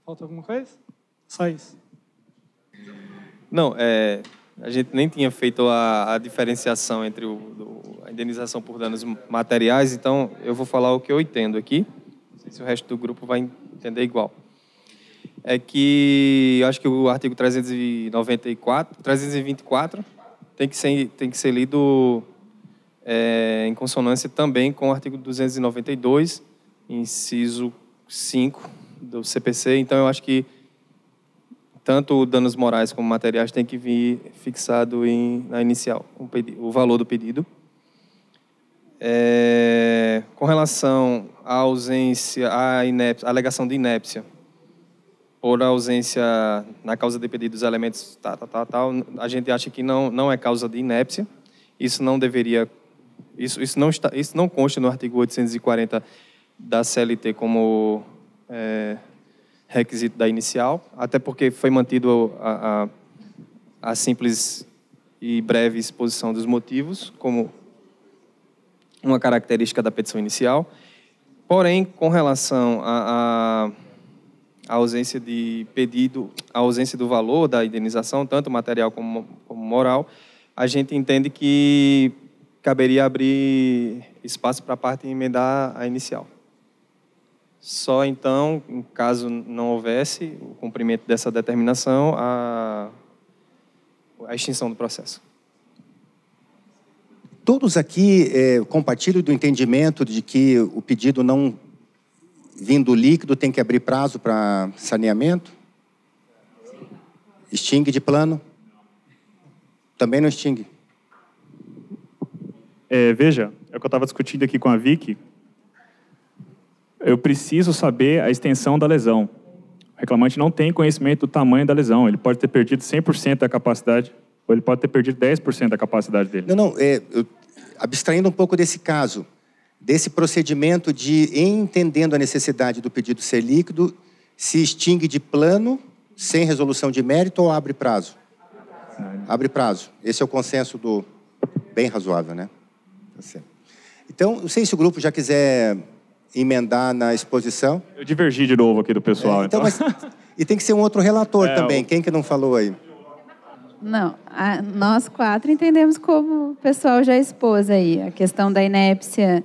Speaker 11: Falta alguma coisa? Só isso.
Speaker 4: Não, a gente nem tinha feito a diferenciação entre a indenização por danos materiais, então eu vou falar o que eu entendo aqui. Não sei se o resto do grupo vai entender igual. É que eu acho que o artigo 324 tem que ser lido em consonância também com o artigo 292, inciso 5 do CPC. Então, eu acho que tanto danos morais como materiais tem que vir fixado na inicial, o valor do pedido. Com relação à ausência, à alegação de inépcia, por ausência na causa de pedido dos elementos a gente acha que não é causa de inépcia. Isso não deveria, isso não consta no artigo 840 da CLT como requisito da inicial, até porque foi mantido a simples e breve exposição dos motivos como uma característica da petição inicial. Porém, com relação à ausência de pedido, a ausência do valor da indenização, tanto material como moral, a gente entende que caberia abrir espaço para a parte emendar a inicial. Só então, em caso não houvesse o cumprimento dessa determinação, a extinção do processo.
Speaker 1: Todos aqui compartilham do entendimento de que o pedido não vindo líquido tem que abrir prazo para saneamento? Extingue de plano? Também não extingue?
Speaker 7: Veja, é o que eu estava discutindo aqui com a Vicky. Eu preciso saber a extensão da lesão. O reclamante não tem conhecimento do tamanho da lesão. Ele pode ter perdido 100% da capacidade, ou ele pode ter perdido 10% da capacidade dele.
Speaker 1: Abstraindo um pouco desse caso, desse procedimento de, entendendo a necessidade do pedido ser líquido, se extingue de plano, sem resolução de mérito, ou abre prazo? Abre prazo. Esse é o consenso bem razoável, né? Então, não sei se o grupo já quiser emendar na exposição.
Speaker 7: Eu divergi de novo aqui do pessoal.
Speaker 1: E tem que ser um outro relator também. Quem que não falou aí?
Speaker 13: Não, nós 4 entendemos como o pessoal já expôs aí. A questão da inépcia,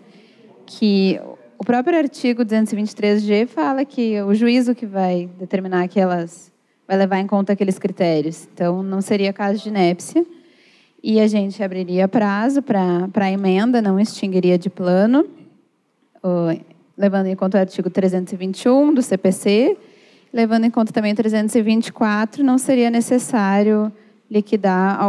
Speaker 13: que o próprio artigo 223G fala que o juízo que vai determinar vai levar em conta aqueles critérios. Então, não seria caso de inépcia. E a gente abriria prazo para a emenda, não extinguiria de plano, levando em conta o artigo 321 do CPC, levando em conta também o 324, não seria necessário liquidar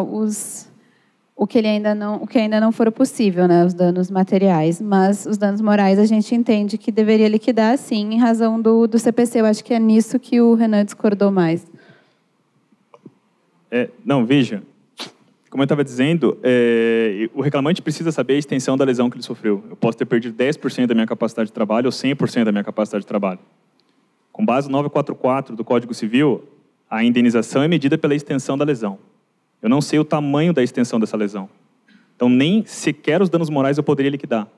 Speaker 13: o que ainda não for possível, né, os danos materiais. Mas os danos morais a gente entende que deveria liquidar, sim, em razão do CPC. Eu acho que é nisso que o Renan discordou mais.
Speaker 7: Não, veja, como eu estava dizendo, o reclamante precisa saber a extensão da lesão que ele sofreu. Eu posso ter perdido 10% da minha capacidade de trabalho ou 100% da minha capacidade de trabalho. Com base no 944 do Código Civil, a indenização é medida pela extensão da lesão. Eu não sei o tamanho da extensão dessa lesão. Então, nem sequer os danos morais eu poderia liquidar.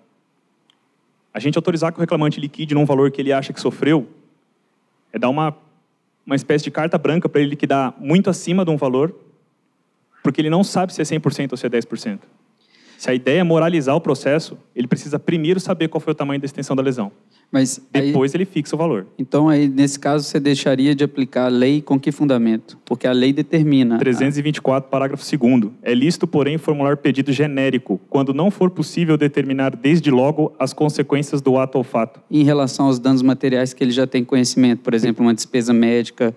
Speaker 7: A gente autorizar que o reclamante liquide num valor que ele acha que sofreu é dar uma espécie de carta branca para ele liquidar muito acima de um valor, porque ele não sabe se é 100% ou se é 10%. Se a ideia é moralizar o processo, ele precisa primeiro saber qual foi o tamanho da extensão da lesão.
Speaker 14: Mas
Speaker 7: depois ele fixa o valor.
Speaker 14: Então, aí, nesse caso, você deixaria de aplicar a lei com que fundamento? Porque a lei determina...
Speaker 7: 324, parágrafo 2º. É lícito, porém, formular pedido genérico, quando não for possível determinar desde logo as consequências do ato ou fato.
Speaker 14: Em relação aos danos materiais que ele já tem conhecimento, por exemplo, uma despesa médica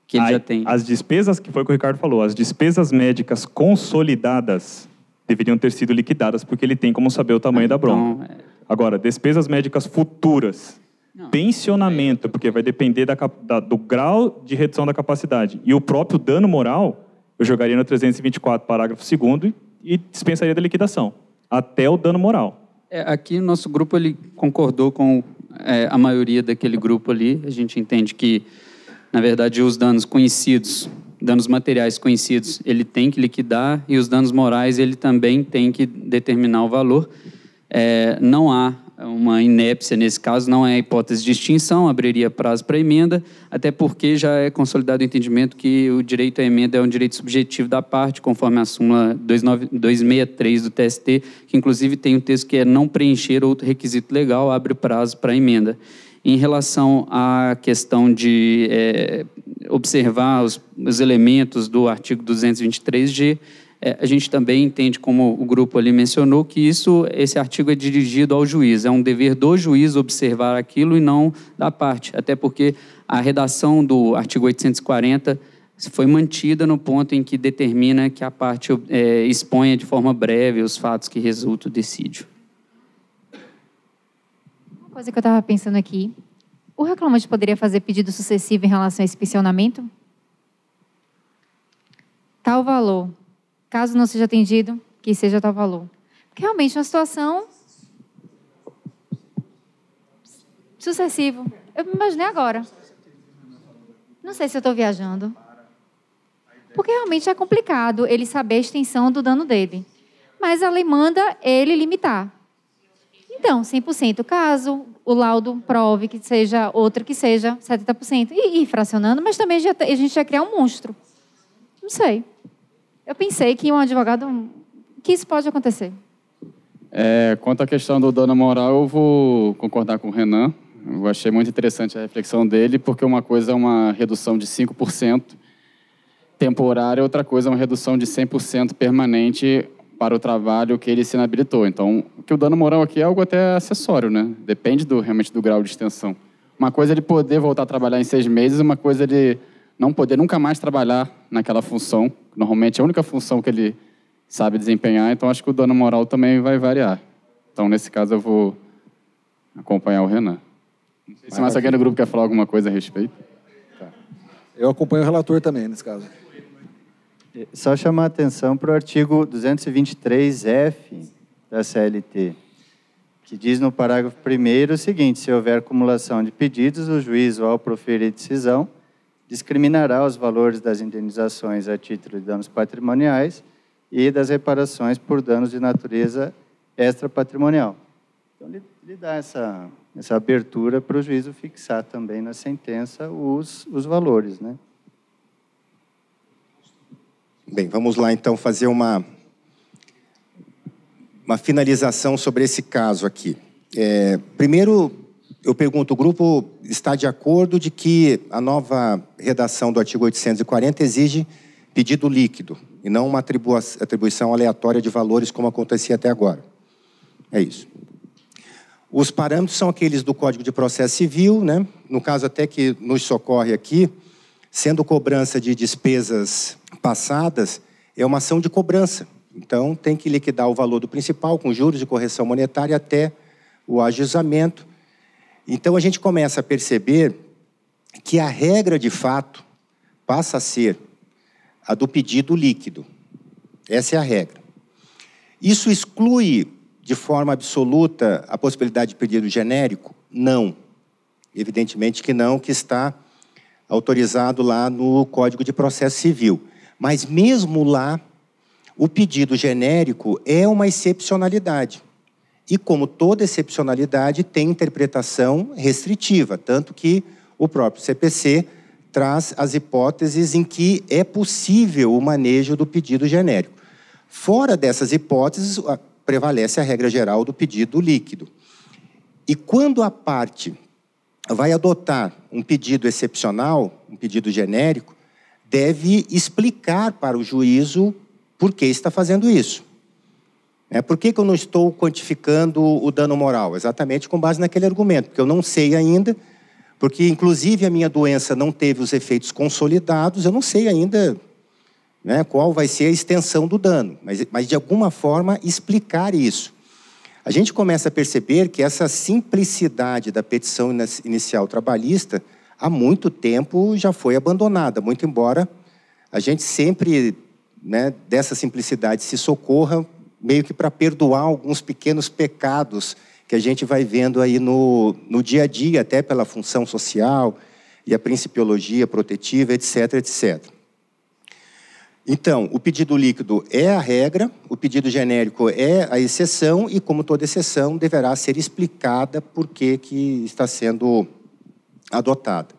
Speaker 14: que ele já tem.
Speaker 7: As despesas, que foi o que o Ricardo falou, as despesas médicas consolidadas deveriam ter sido liquidadas, porque ele tem como saber o tamanho da bronca. Agora, despesas médicas futuras, pensionamento, porque vai depender do grau de redução da capacidade. E o próprio dano moral, eu jogaria no 324, parágrafo 2º, e dispensaria da liquidação, até o dano moral.
Speaker 14: Aqui o nosso grupo ele concordou com a maioria daquele grupo ali. A gente entende que, na verdade, os danos conhecidos, danos materiais conhecidos, ele tem que liquidar, e os danos morais ele também tem que determinar o valor. Não há uma inépcia nesse caso, não é a hipótese de extinção, abriria prazo para emenda, até porque já é consolidado o entendimento que o direito à emenda é um direito subjetivo da parte, conforme a súmula 263 do TST, que inclusive tem um texto que é não preencher outro requisito legal, abre prazo para emenda. Em relação à questão de observar os elementos do artigo 223G, a gente também entende, como o grupo ali mencionou, que esse artigo é dirigido ao juiz. É um dever do juiz observar aquilo e não da parte. Até porque a redação do artigo 840 foi mantida no ponto em que determina que a parte exponha de forma breve os fatos que resultam do dissídio.
Speaker 15: Uma coisa que eu estava pensando aqui. O reclamante poderia fazer pedido sucessivo em relação a esse pensionamento? Tal valor. Caso não seja atendido, que seja tal valor. Porque realmente é uma situação sucessivo. Eu me imaginei agora. Não sei se eu estou viajando. Porque realmente é complicado ele saber a extensão do dano dele. Mas a lei manda ele limitar. Então, 100%. Caso o laudo prove que seja outra que seja 70%. E ir fracionando, mas também a gente ia criar um monstro. Não sei. Eu pensei que um advogado... que isso pode acontecer.
Speaker 16: Quanto à questão do dano moral, eu vou concordar com o Renan. Eu achei muito interessante a reflexão dele, porque uma coisa é uma redução de 5% temporária, outra coisa é uma redução de 100% permanente para o trabalho que ele se inabilitou. Então, que o dano moral aqui é algo até acessório, né? Depende realmente do grau de extensão. Uma coisa é ele poder voltar a trabalhar em 6 meses, uma coisa é ele não poder nunca mais trabalhar naquela função. Normalmente é a única função que ele sabe desempenhar, então acho que o dano moral também vai variar. Então, nesse caso, eu vou acompanhar o Renan. Não sei se mais alguém do grupo quer falar alguma coisa a respeito.
Speaker 9: Tá. Eu acompanho o relator também, nesse caso.
Speaker 8: Só chamar a atenção para o artigo 223F da CLT, que diz no parágrafo 1º o seguinte: se houver acumulação de pedidos, o juiz, ao proferir decisão, discriminará os valores das indenizações a título de danos patrimoniais e das reparações por danos de natureza extrapatrimonial. Então, ele dá essa abertura para o juízo fixar também na sentença os valores, né?
Speaker 1: Bem, vamos lá então fazer uma finalização sobre esse caso aqui. Primeiro, eu pergunto, o grupo está de acordo de que a nova redação do artigo 840 exige pedido líquido e não uma atribuição aleatória de valores como acontecia até agora? É isso. Os parâmetros são aqueles do Código de Processo Civil, né? No caso até que nos socorre aqui, sendo cobrança de despesas passadas, é uma ação de cobrança. Então, tem que liquidar o valor do principal com juros de correção monetária até o ajuizamento. Então, a gente começa a perceber que a regra, de fato, passa a ser a do pedido líquido. Essa é a regra. Isso exclui, de forma absoluta, a possibilidade de pedido genérico? Não. Evidentemente que não, que está autorizado lá no Código de Processo Civil. Mas mesmo lá, o pedido genérico é uma excepcionalidade. E como toda excepcionalidade, tem interpretação restritiva, tanto que o próprio CPC traz as hipóteses em que é possível o manejo do pedido genérico. Fora dessas hipóteses, prevalece a regra geral do pedido líquido. E quando a parte vai adotar um pedido excepcional, um pedido genérico, deve explicar para o juízo por que está fazendo isso. Por que eu não estou quantificando o dano moral? Exatamente com base naquele argumento, porque eu não sei ainda, porque inclusive a minha doença não teve os efeitos consolidados, eu não sei ainda, qual vai ser a extensão do dano, mas de alguma forma explicar isso. a gente começa a perceber que essa simplicidade da petição inicial trabalhista há muito tempo já foi abandonada, muito embora a gente sempre, né, dessa simplicidade se socorra meio que para perdoar alguns pequenos pecados que a gente vai vendo aí no dia a dia, até pela função social e a principiologia protetiva, etc, etc. Então, o pedido líquido é a regra, o pedido genérico é a exceção e, como toda exceção, deverá ser explicada por que está sendo adotada.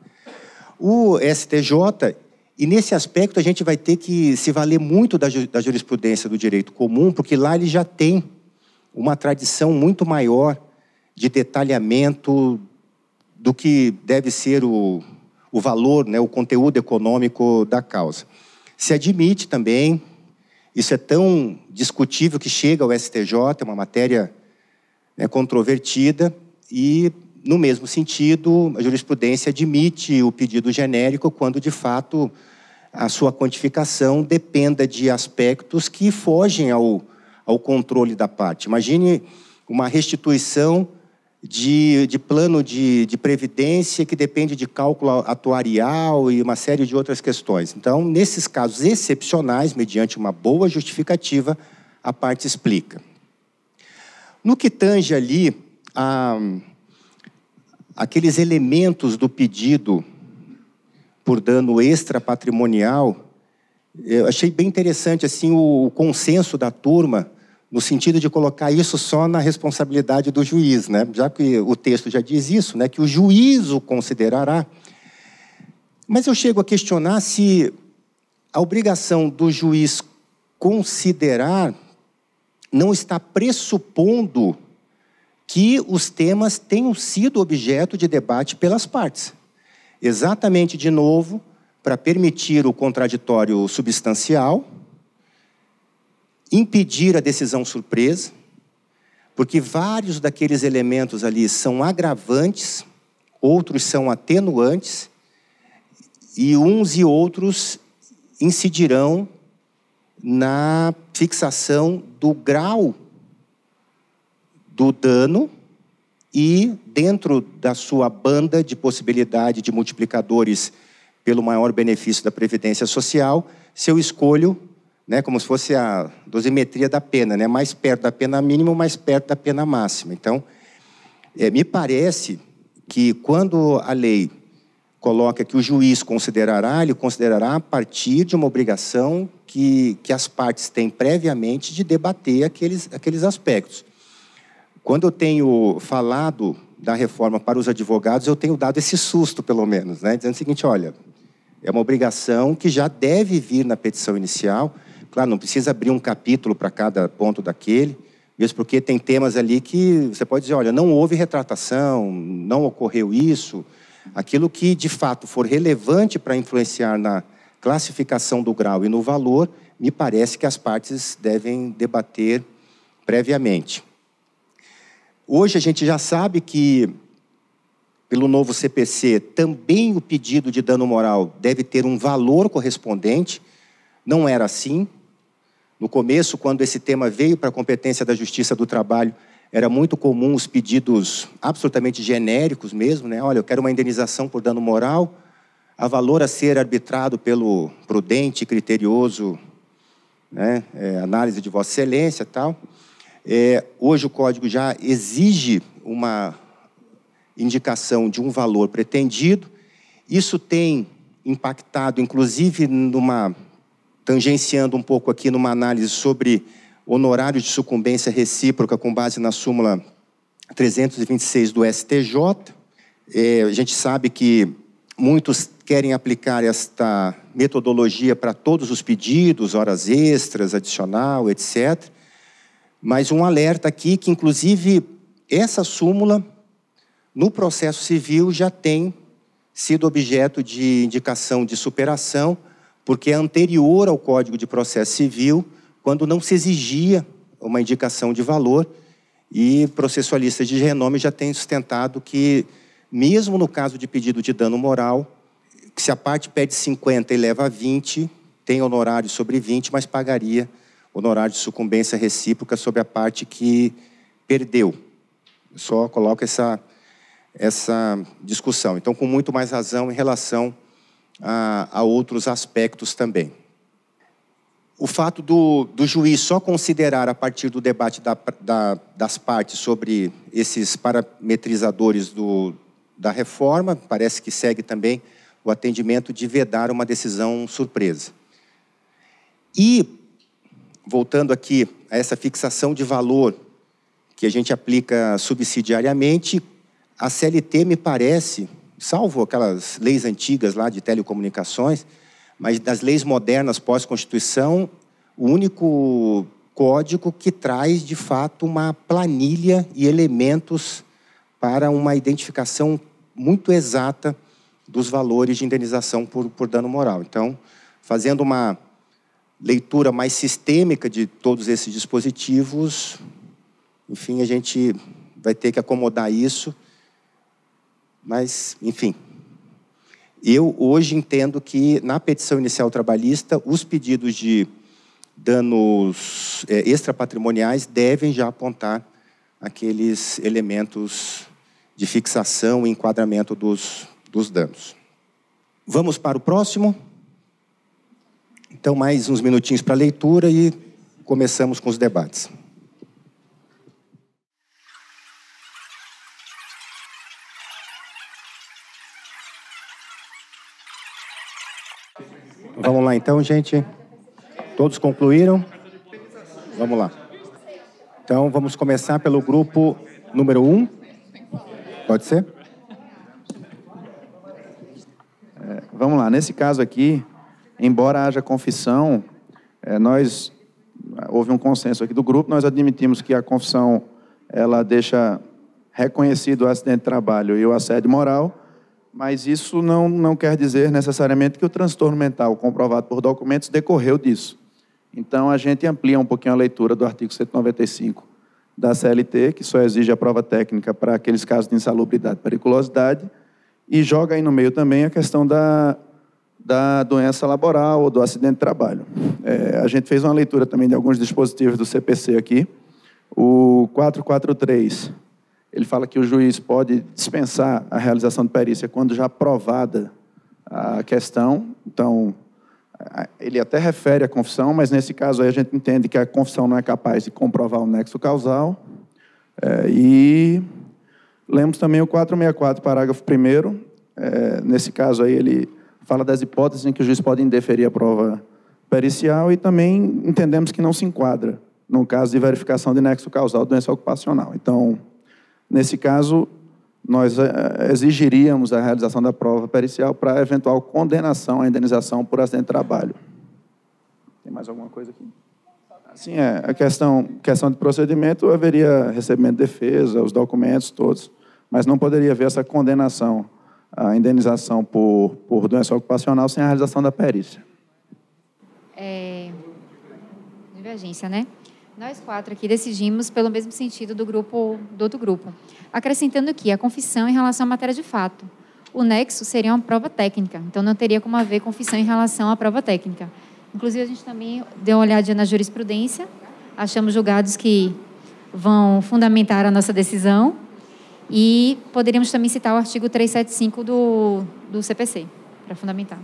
Speaker 1: O STJ, e nesse aspecto a gente vai ter que se valer muito da jurisprudência do direito comum, porque lá ele já tem uma tradição muito maior de detalhamento do que deve ser o valor, né, o conteúdo econômico da causa. Se admite também, isso é tão discutível que chega ao STJ, é uma matéria, né, controvertida, e, no mesmo sentido, a jurisprudência admite o pedido genérico quando, de fato, a sua quantificação dependa de aspectos que fogem ao controle da parte. Imagine uma restituição de plano de previdência que depende de cálculo atuarial e uma série de outras questões. Então, nesses casos excepcionais, mediante uma boa justificativa, a parte explica. No que tange ali aqueles elementos do pedido por dano extrapatrimonial, eu achei bem interessante assim, o consenso da turma, no sentido de colocar isso só na responsabilidade do juiz, né? Já que o texto já diz isso, né? Que o juiz o considerará. Mas eu chego a questionar se a obrigação do juiz considerar não está pressupondo que os temas tenham sido objeto de debate pelas partes. Exatamente, de novo, para permitir o contraditório substancial, impedir a decisão surpresa, porque vários daqueles elementos ali são agravantes, outros são atenuantes, e uns e outros incidirão na fixação do grau do dano e, dentro da sua banda de possibilidade de multiplicadores pelo maior benefício da Previdência Social, se eu escolho, né, como se fosse a dosimetria da pena, né, mais perto da pena mínima, mais perto da pena máxima. Então, me parece que quando a lei coloca que o juiz considerará, ele considerará a partir de uma obrigação que as partes têm previamente de debater aqueles aspectos. Quando eu tenho falado da reforma para os advogados, eu tenho dado esse susto, pelo menos, né, dizendo o seguinte, olha, é uma obrigação que já deve vir na petição inicial. Claro, não precisa abrir um capítulo para cada ponto daquele, mesmo porque tem temas ali que você pode dizer, olha, não houve retratação, não ocorreu isso. Aquilo que, de fato, for relevante para influenciar na classificação do grau e no valor, me parece que as partes devem debater previamente. Hoje a gente já sabe que, pelo novo CPC, também o pedido de dano moral deve ter um valor correspondente. Não era assim. No começo, quando esse tema veio para a competência da Justiça do Trabalho, era muito comum os pedidos absolutamente genéricos mesmo, né? Olha, eu quero uma indenização por dano moral, a valor a ser arbitrado pelo prudente e criterioso, né, análise de Vossa Excelência e tal. Hoje o Código já exige uma indicação de um valor pretendido. Isso tem impactado, inclusive, tangenciando um pouco aqui numa análise sobre honorários de sucumbência recíproca com base na súmula 326 do STJ. A gente sabe que muitos querem aplicar esta metodologia para todos os pedidos, horas extras, adicional, etc. Mas um alerta aqui que, inclusive, essa súmula, no processo civil, já tem sido objeto de indicação de superação, porque é anterior ao Código de Processo Civil, quando não se exigia uma indicação de valor, e processualistas de renome já têm sustentado que, mesmo no caso de pedido de dano moral, que se a parte pede 50 e leva a 20, tem honorário sobre 20, mas pagaria honorário de sucumbência recíproca sobre a parte que perdeu. Eu só coloco essa discussão. Então, com muito mais razão em relação a outros aspectos também. O fato do juiz só considerar, a partir do debate das partes sobre esses parametrizadores da reforma, parece que segue também o atendimento de vedar uma decisão surpresa. E, voltando aqui a essa fixação de valor que a gente aplica subsidiariamente, a CLT me parece, salvo aquelas leis antigas lá de telecomunicações, mas das leis modernas pós-Constituição, o único código que traz, de fato, uma planilha e elementos para uma identificação muito exata dos valores de indenização por dano moral. Então, fazendo uma leitura mais sistêmica de todos esses dispositivos, enfim, a gente vai ter que acomodar isso, mas, enfim... Eu, hoje, entendo que, na petição inicial trabalhista, os pedidos de danos extrapatrimoniais devem já apontar aqueles elementos de fixação e enquadramento dos danos. Vamos para o próximo? Então, mais uns minutinhos para a leitura e começamos com os debates. Vamos lá, então, gente. Todos concluíram? Vamos lá. Então, vamos começar pelo grupo número 1. Pode ser?
Speaker 2: Vamos lá. Nesse caso aqui, embora haja confissão, houve um consenso aqui do grupo, nós admitimos que a confissão ela deixa reconhecido o acidente de trabalho e o assédio moral, mas isso não quer dizer necessariamente que o transtorno mental comprovado por documentos decorreu disso. Então, a gente amplia um pouquinho a leitura do artigo 195 da CLT, que só exige a prova técnica para aqueles casos de insalubridade e periculosidade, e joga aí no meio também a questão da doença laboral ou do acidente de trabalho. A gente fez uma leitura também de alguns dispositivos do CPC aqui. O 443... ele fala que o juiz pode dispensar a realização de perícia quando já provada a questão. Então, ele até refere à confissão, mas nesse caso aí a gente entende que a confissão não é capaz de comprovar o nexo causal. E lemos também o 464, parágrafo 1º. Nesse caso aí ele fala das hipóteses em que o juiz pode indeferir a prova pericial e também entendemos que não se enquadra no caso de verificação de nexo causal de doença ocupacional. Então, nesse caso, nós exigiríamos a realização da prova pericial para eventual condenação à indenização por acidente de trabalho. Tem mais alguma coisa aqui? Assim, a questão de procedimento, haveria recebimento de defesa, os documentos todos, mas não poderia haver essa condenação à indenização por doença ocupacional sem a realização da perícia.
Speaker 15: Divergência, né? Nós 4 aqui decidimos pelo mesmo sentido do outro grupo, acrescentando que a confissão em relação à matéria de fato. O nexo seria uma prova técnica, então não teria como haver confissão em relação à prova técnica. Inclusive, a gente também deu uma olhadinha na jurisprudência, achamos julgados que vão fundamentar a nossa decisão e poderíamos também citar o artigo 375 do CPC, para fundamentar.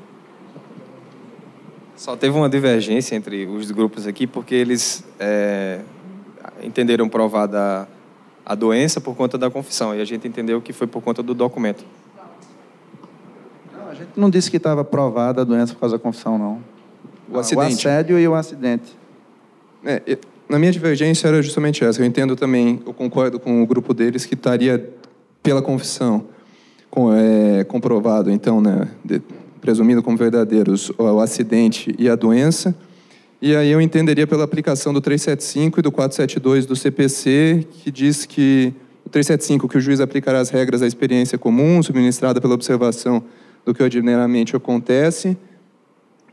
Speaker 4: Só teve uma divergência entre os grupos aqui, porque eles entenderam provada a doença por conta da confissão, e a gente entendeu que foi por conta do documento.
Speaker 2: Não, a gente não disse que estava provada a doença por causa da confissão, não.
Speaker 17: O acidente.
Speaker 2: O assédio e o acidente.
Speaker 17: Na minha divergência era justamente essa. Eu entendo também, eu concordo com o grupo deles que estaria pela confissão comprovado, então, né, presumindo como verdadeiros o acidente e a doença. E aí eu entenderia pela aplicação do 375 e do 472 do CPC, que diz que o 375 que o juiz aplicará as regras da experiência comum, subministrada pela observação do que ordinariamente acontece,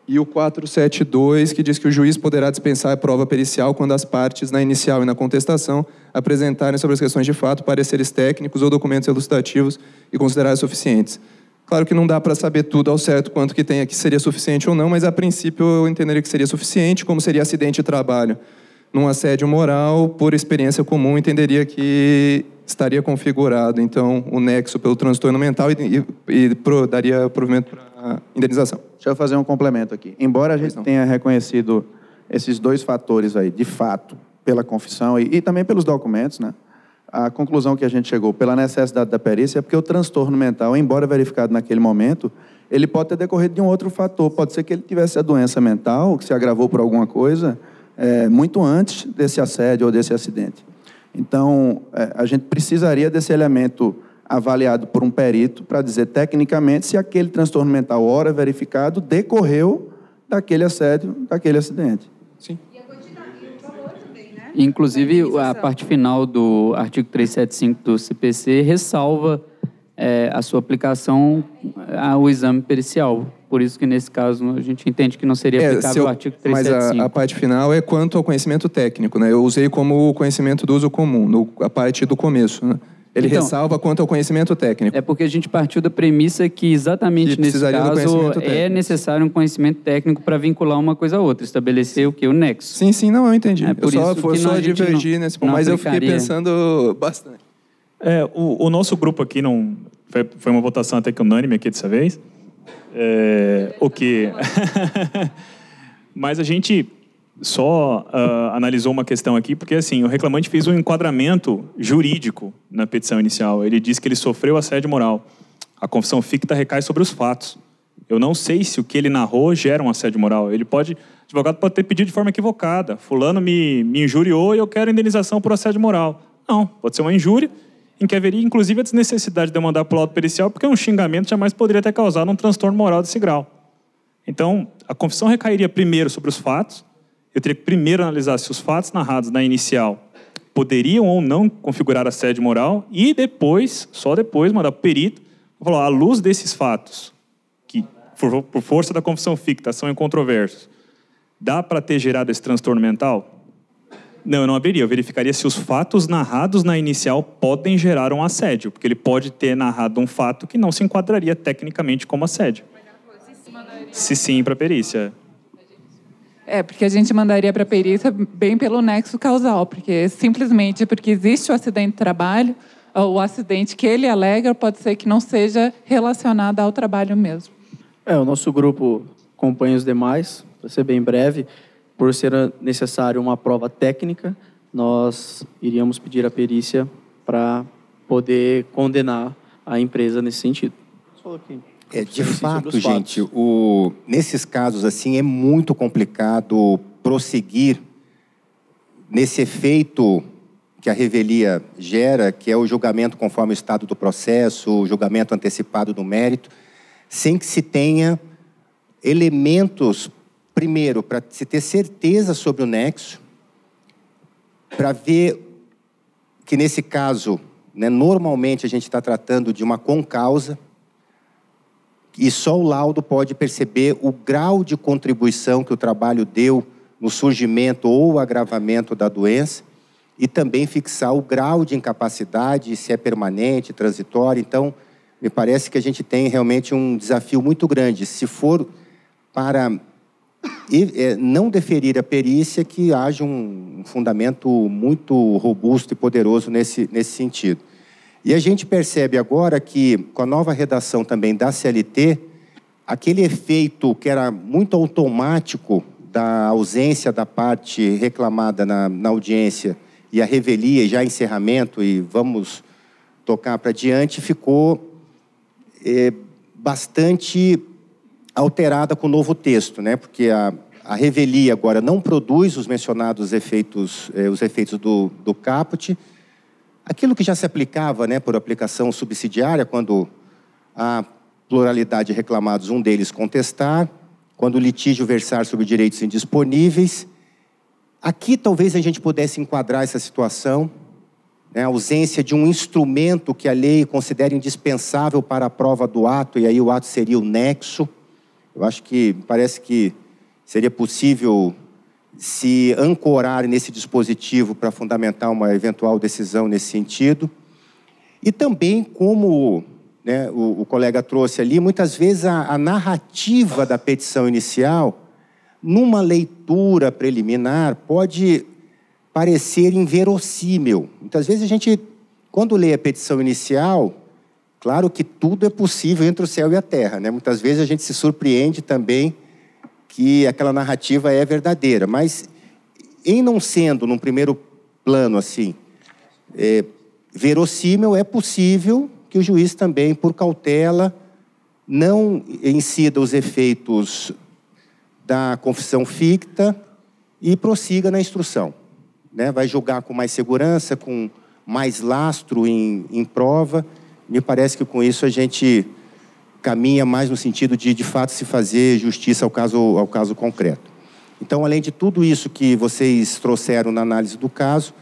Speaker 17: e o 472, que diz que o juiz poderá dispensar a prova pericial quando as partes, na inicial e na contestação, apresentarem sobre as questões de fato pareceres técnicos ou documentos elucidativos e considerados suficientes. Claro que não dá para saber tudo ao certo quanto que tem aqui seria suficiente ou não, mas a princípio eu entenderia que seria suficiente, como seria acidente de trabalho. num assédio moral, por experiência comum, entenderia que estaria configurado, então, o nexo pelo transtorno mental daria provimento para indenização.
Speaker 2: Deixa eu fazer um complemento aqui. Embora a gente tenha reconhecido esses dois fatores aí, de fato, pela confissão e também pelos documentos, né? A conclusão que a gente chegou pela necessidade da perícia é porque o transtorno mental, embora verificado naquele momento, ele pode ter decorrido de um outro fator. Pode ser que ele tivesse a doença mental, que se agravou por alguma coisa, muito antes desse assédio ou desse acidente. Então, a gente precisaria desse elemento avaliado por um perito para dizer tecnicamente se aquele transtorno mental, ora verificado, decorreu daquele assédio, daquele acidente.
Speaker 17: Sim.
Speaker 14: Inclusive, a parte final do artigo 375 do CPC ressalva a sua aplicação ao exame pericial. Por isso que, nesse caso, a gente entende que não seria aplicável o artigo 375.
Speaker 17: Mas a parte final é quanto ao conhecimento técnico, né? Eu usei como conhecimento do uso comum, a parte do começo, né? Ele ressalva quanto ao conhecimento técnico.
Speaker 14: É porque a gente partiu da premissa que exatamente nesse caso é necessário um conhecimento técnico para vincular uma coisa a outra, estabelecer o que? O nexo.
Speaker 17: Sim, sim, não, eu entendi.
Speaker 14: Por
Speaker 17: eu só divergi nesse ponto, mas eu fiquei pensando bastante.
Speaker 7: O nosso grupo aqui não... Foi uma votação até que unânime aqui dessa vez. O que... Mas a gente só analisou uma questão aqui, porque assim, o reclamante fez um enquadramento jurídico na petição inicial. Ele disse que ele sofreu assédio moral. A confissão ficta recai sobre os fatos. Eu não sei se o que ele narrou gera um assédio moral. O advogado pode ter pedido de forma equivocada. Fulano me injuriou e eu quero indenização por assédio moral. Não, pode ser uma injúria em que haveria, inclusive, a desnecessidade de demandar pelo laudo pericial, porque um xingamento jamais poderia ter causado um transtorno moral desse grau. Então, a confissão recairia primeiro sobre os fatos. Eu teria que primeiro analisar se os fatos narrados na inicial poderiam ou não configurar assédio moral e depois, só depois, mandar para o perito falar, à luz desses fatos, que por força da confissão ficta são incontroversos, dá para ter gerado esse transtorno mental? Não, eu não abriria. Eu verificaria se os fatos narrados na inicial podem gerar um assédio, porque ele pode ter narrado um fato que não se enquadraria tecnicamente como assédio. Se sim, para a perícia.
Speaker 18: Porque a gente mandaria para a perícia bem pelo nexo causal, porque simplesmente porque existe o acidente de trabalho, o acidente que ele alega pode ser que não seja relacionado ao trabalho mesmo.
Speaker 19: O nosso grupo acompanha os demais, para ser bem breve. Por ser necessário uma prova técnica, nós iríamos pedir a perícia para poder condenar a empresa nesse sentido.
Speaker 1: De fato, gente, nesses casos assim é muito complicado prosseguir nesse efeito que a revelia gera, que é o julgamento conforme o estado do processo, o julgamento antecipado do mérito, sem que se tenha elementos, primeiro, para se ter certeza sobre o nexo, para ver que, nesse caso, né, normalmente a gente está tratando de uma concausa, e só o laudo pode perceber o grau de contribuição que o trabalho deu no surgimento ou agravamento da doença, e também fixar o grau de incapacidade, se é permanente, transitório. Então, me parece que a gente tem realmente um desafio muito grande. Se for para não deferir a perícia, que haja um fundamento muito robusto e poderoso nesse sentido. E a gente percebe agora que, com a nova redação também da CLT, aquele efeito que era muito automático da ausência da parte reclamada na audiência e a revelia, já encerramento, e vamos tocar para diante, ficou bastante alterada com o novo texto, né? Porque a revelia agora não produz os mencionados efeitos, os efeitos do caput. Aquilo que já se aplicava, né, por aplicação subsidiária, quando a pluralidade de reclamados, um deles contestar, quando o litígio versar sobre direitos indisponíveis. Aqui talvez a gente pudesse enquadrar essa situação, né, a ausência de um instrumento que a lei considere indispensável para a prova do ato, e aí o ato seria o nexo. Eu acho que parece que seria possível se ancorar nesse dispositivo para fundamentar uma eventual decisão nesse sentido. E também, como, né, o colega trouxe ali, muitas vezes a narrativa da petição inicial, numa leitura preliminar, pode parecer inverossímil. Muitas vezes a gente, quando lê a petição inicial, claro que tudo é possível entre o céu e a terra, né? Muitas vezes a gente se surpreende também que aquela narrativa é verdadeira, mas em não sendo, num primeiro plano assim, verossímil, é possível que o juiz também, por cautela, não incida os efeitos da confissão ficta e prossiga na instrução, né? Vai julgar com mais segurança, com mais lastro em prova. Me parece que com isso a gente caminha mais no sentido de fato, se fazer justiça ao caso concreto. Então, além de tudo isso que vocês trouxeram na análise do caso,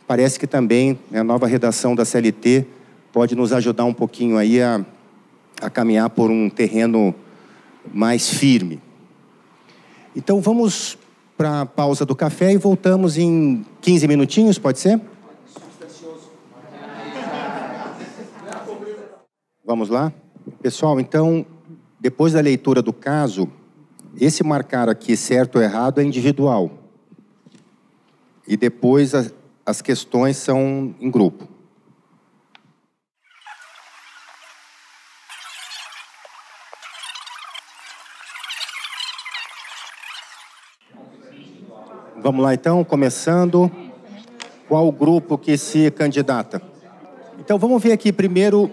Speaker 1: parece que também a nova redação da CLT pode nos ajudar um pouquinho aí a caminhar por um terreno mais firme. Então, vamos para a pausa do café e voltamos em 15 minutinhos, pode ser? Vamos lá? Pessoal, então, depois da leitura do caso, esse marcar aqui certo ou errado é individual. E depois as questões são em grupo. Vamos lá, então, começando. Qual o grupo que se candidata? Então, vamos ver aqui primeiro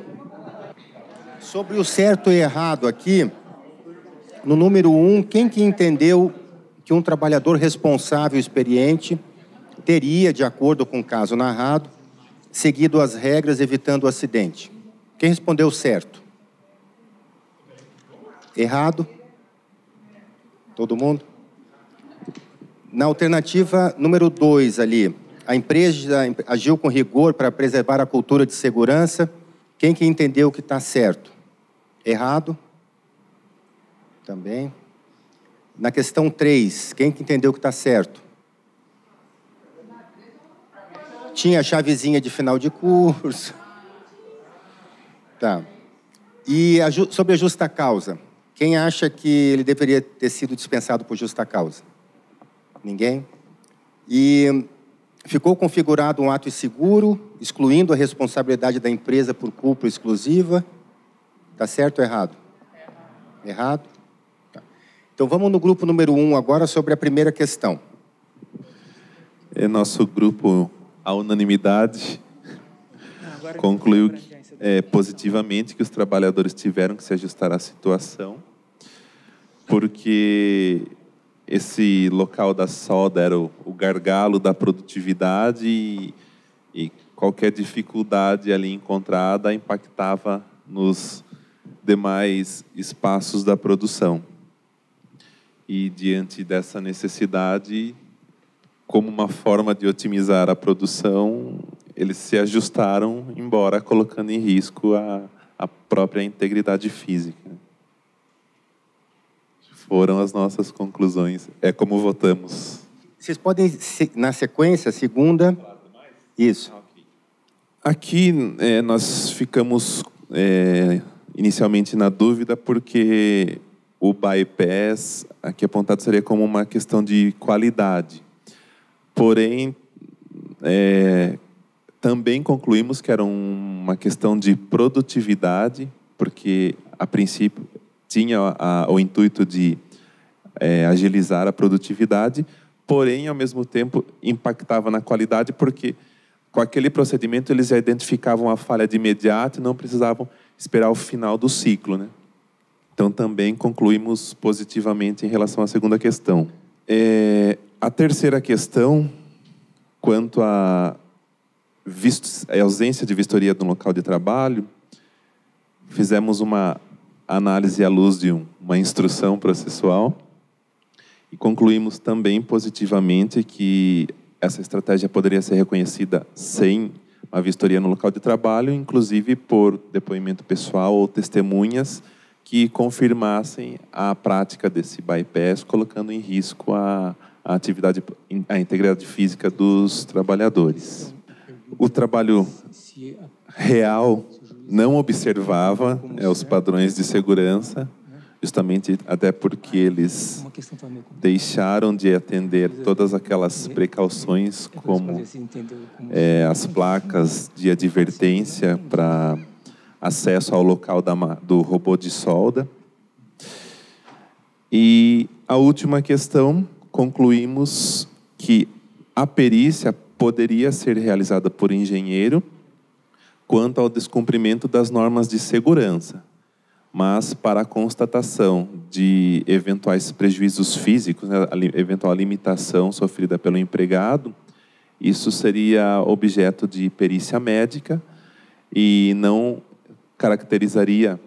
Speaker 1: sobre o certo e errado aqui. No número 1, quem que entendeu que um trabalhador responsável e experiente teria, de acordo com o caso narrado, seguido as regras evitando o acidente? Quem respondeu certo? Errado? Todo mundo? Na alternativa número 2 ali, a empresa agiu com rigor para preservar a cultura de segurança. Quem que entendeu que está certo? Errado? Também. Na questão 3, quem que entendeu que está certo? Tinha a chavezinha de final de curso. Tá. E sobre a justa causa, quem acha que ele deveria ter sido dispensado por justa causa? Ninguém? E ficou configurado um ato inseguro, excluindo a responsabilidade da empresa por culpa exclusiva. Está certo ou errado? Errado? Tá. Então vamos no grupo número 1 agora sobre a primeira questão.
Speaker 12: Nosso grupo, a unanimidade, concluiu positivamente que os trabalhadores tiveram que se ajustar à situação, porque esse local da solda era o gargalo da produtividade e qualquer dificuldade ali encontrada impactava nos demais espaços da produção. E diante dessa necessidade, como uma forma de otimizar a produção, eles se ajustaram, embora colocando em risco a própria integridade física. Foram as nossas conclusões. É como votamos.
Speaker 1: Vocês podem, na sequência, segunda... Isso.
Speaker 12: Aqui nós ficamos inicialmente na dúvida porque o bypass, aqui apontado, seria como uma questão de qualidade. Porém, também concluímos que era uma questão de produtividade, porque, a princípio, tinha o intuito de agilizar a produtividade, porém, ao mesmo tempo, impactava na qualidade, porque com aquele procedimento eles já identificavam a falha de imediato e não precisavam esperar o final do ciclo, né? Então, também concluímos positivamente em relação à segunda questão. A terceira questão, quanto à ausência de vistoria no local de trabalho, fizemos uma análise à luz de uma instrução processual e concluímos também positivamente que essa estratégia poderia ser reconhecida sem uma vistoria no local de trabalho, inclusive por depoimento pessoal ou testemunhas que confirmassem a prática desse bypass, colocando em risco a integridade física dos trabalhadores. O trabalho real não observava os padrões de segurança, justamente até porque eles deixaram de atender todas aquelas precauções, como as placas de advertência para acesso ao local do robô de solda. E a última questão, concluímos que a perícia poderia ser realizada por engenheiro quanto ao descumprimento das normas de segurança, mas para a constatação de eventuais prejuízos físicos, né, eventual limitação sofrida pelo empregado, isso seria objeto de perícia médica e não caracterizaria,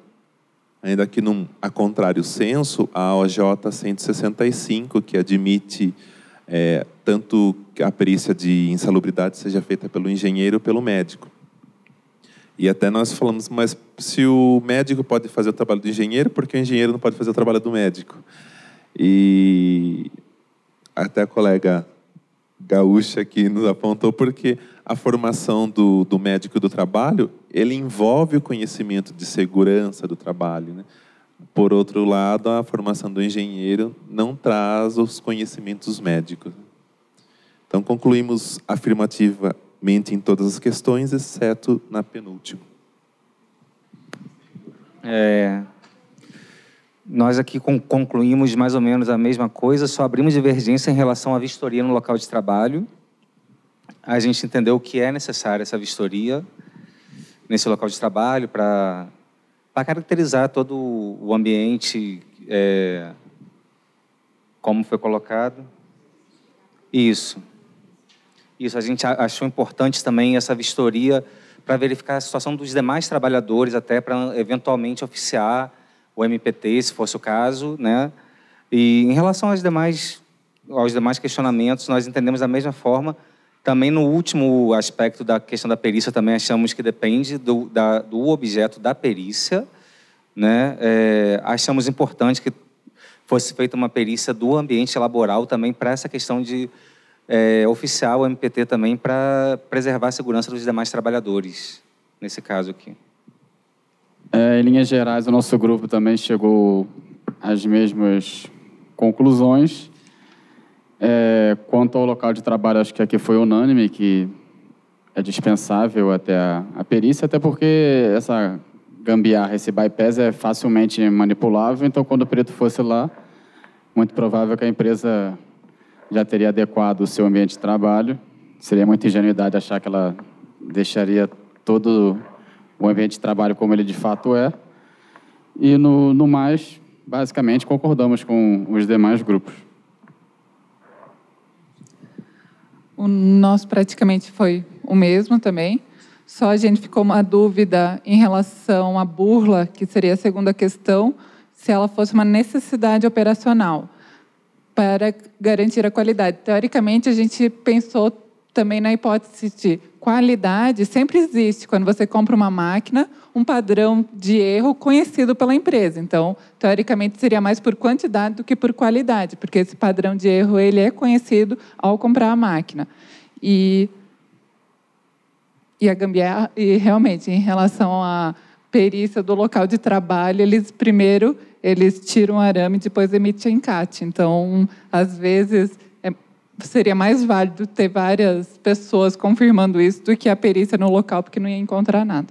Speaker 12: ainda que a contrário senso, a OJ 165, que admite tanto que a perícia de insalubridade seja feita pelo engenheiro ou pelo médico. E até nós falamos, mas se o médico pode fazer o trabalho do engenheiro, por que o engenheiro não pode fazer o trabalho do médico? E até a colega gaúcha aqui nos apontou, porque a formação do médico do trabalho, ele envolve o conhecimento de segurança do trabalho, né? Por outro lado, a formação do engenheiro não traz os conhecimentos médicos. Então, concluímos afirmativamente em todas as questões, exceto na penúltima.
Speaker 3: Nós aqui concluímos mais ou menos a mesma coisa, só abrimos divergência em relação à vistoria no local de trabalho. A gente entendeu que é necessária essa vistoria nesse local de trabalho para caracterizar todo o ambiente, como foi colocado. Isso, a gente achou importante também essa vistoria para verificar a situação dos demais trabalhadores, até para eventualmente oficiar o MPT, se fosse o caso, né? E em relação aos demais questionamentos, nós entendemos da mesma forma. Também no último aspecto da questão da perícia, também achamos que depende do objeto da perícia, né? Achamos importante que fosse feita uma perícia do ambiente laboral também para essa questão de oficiar o MPT também para preservar a segurança dos demais trabalhadores, nesse caso aqui.
Speaker 16: Em linhas gerais, o nosso grupo também chegou às mesmas conclusões. Quanto ao local de trabalho, acho que aqui foi unânime que é dispensável até a perícia, até porque essa gambiarra, esse bypass é facilmente manipulável, então quando o perito fosse lá, muito provável que a empresa já teria adequado o seu ambiente de trabalho. Seria muita ingenuidade achar que ela deixaria todo o ambiente de trabalho como ele de fato é. E, no mais, basicamente, concordamos com os demais grupos.
Speaker 18: O nosso praticamente foi o mesmo também. Só a gente ficou uma dúvida em relação à burla, que seria a segunda questão, se ela fosse uma necessidade operacional para garantir a qualidade. Teoricamente, a gente pensou também na hipótese de qualidade. Sempre existe, quando você compra uma máquina, um padrão de erro conhecido pela empresa. Então, teoricamente, seria mais por quantidade do que por qualidade, porque esse padrão de erro ele é conhecido ao comprar a máquina. E a gambiarra, e realmente, em relação à perícia do local de trabalho, eles tiram o arame e depois emitem encate. Então, às vezes, seria mais válido ter várias pessoas confirmando isso do que a perícia no local, porque não ia encontrar nada.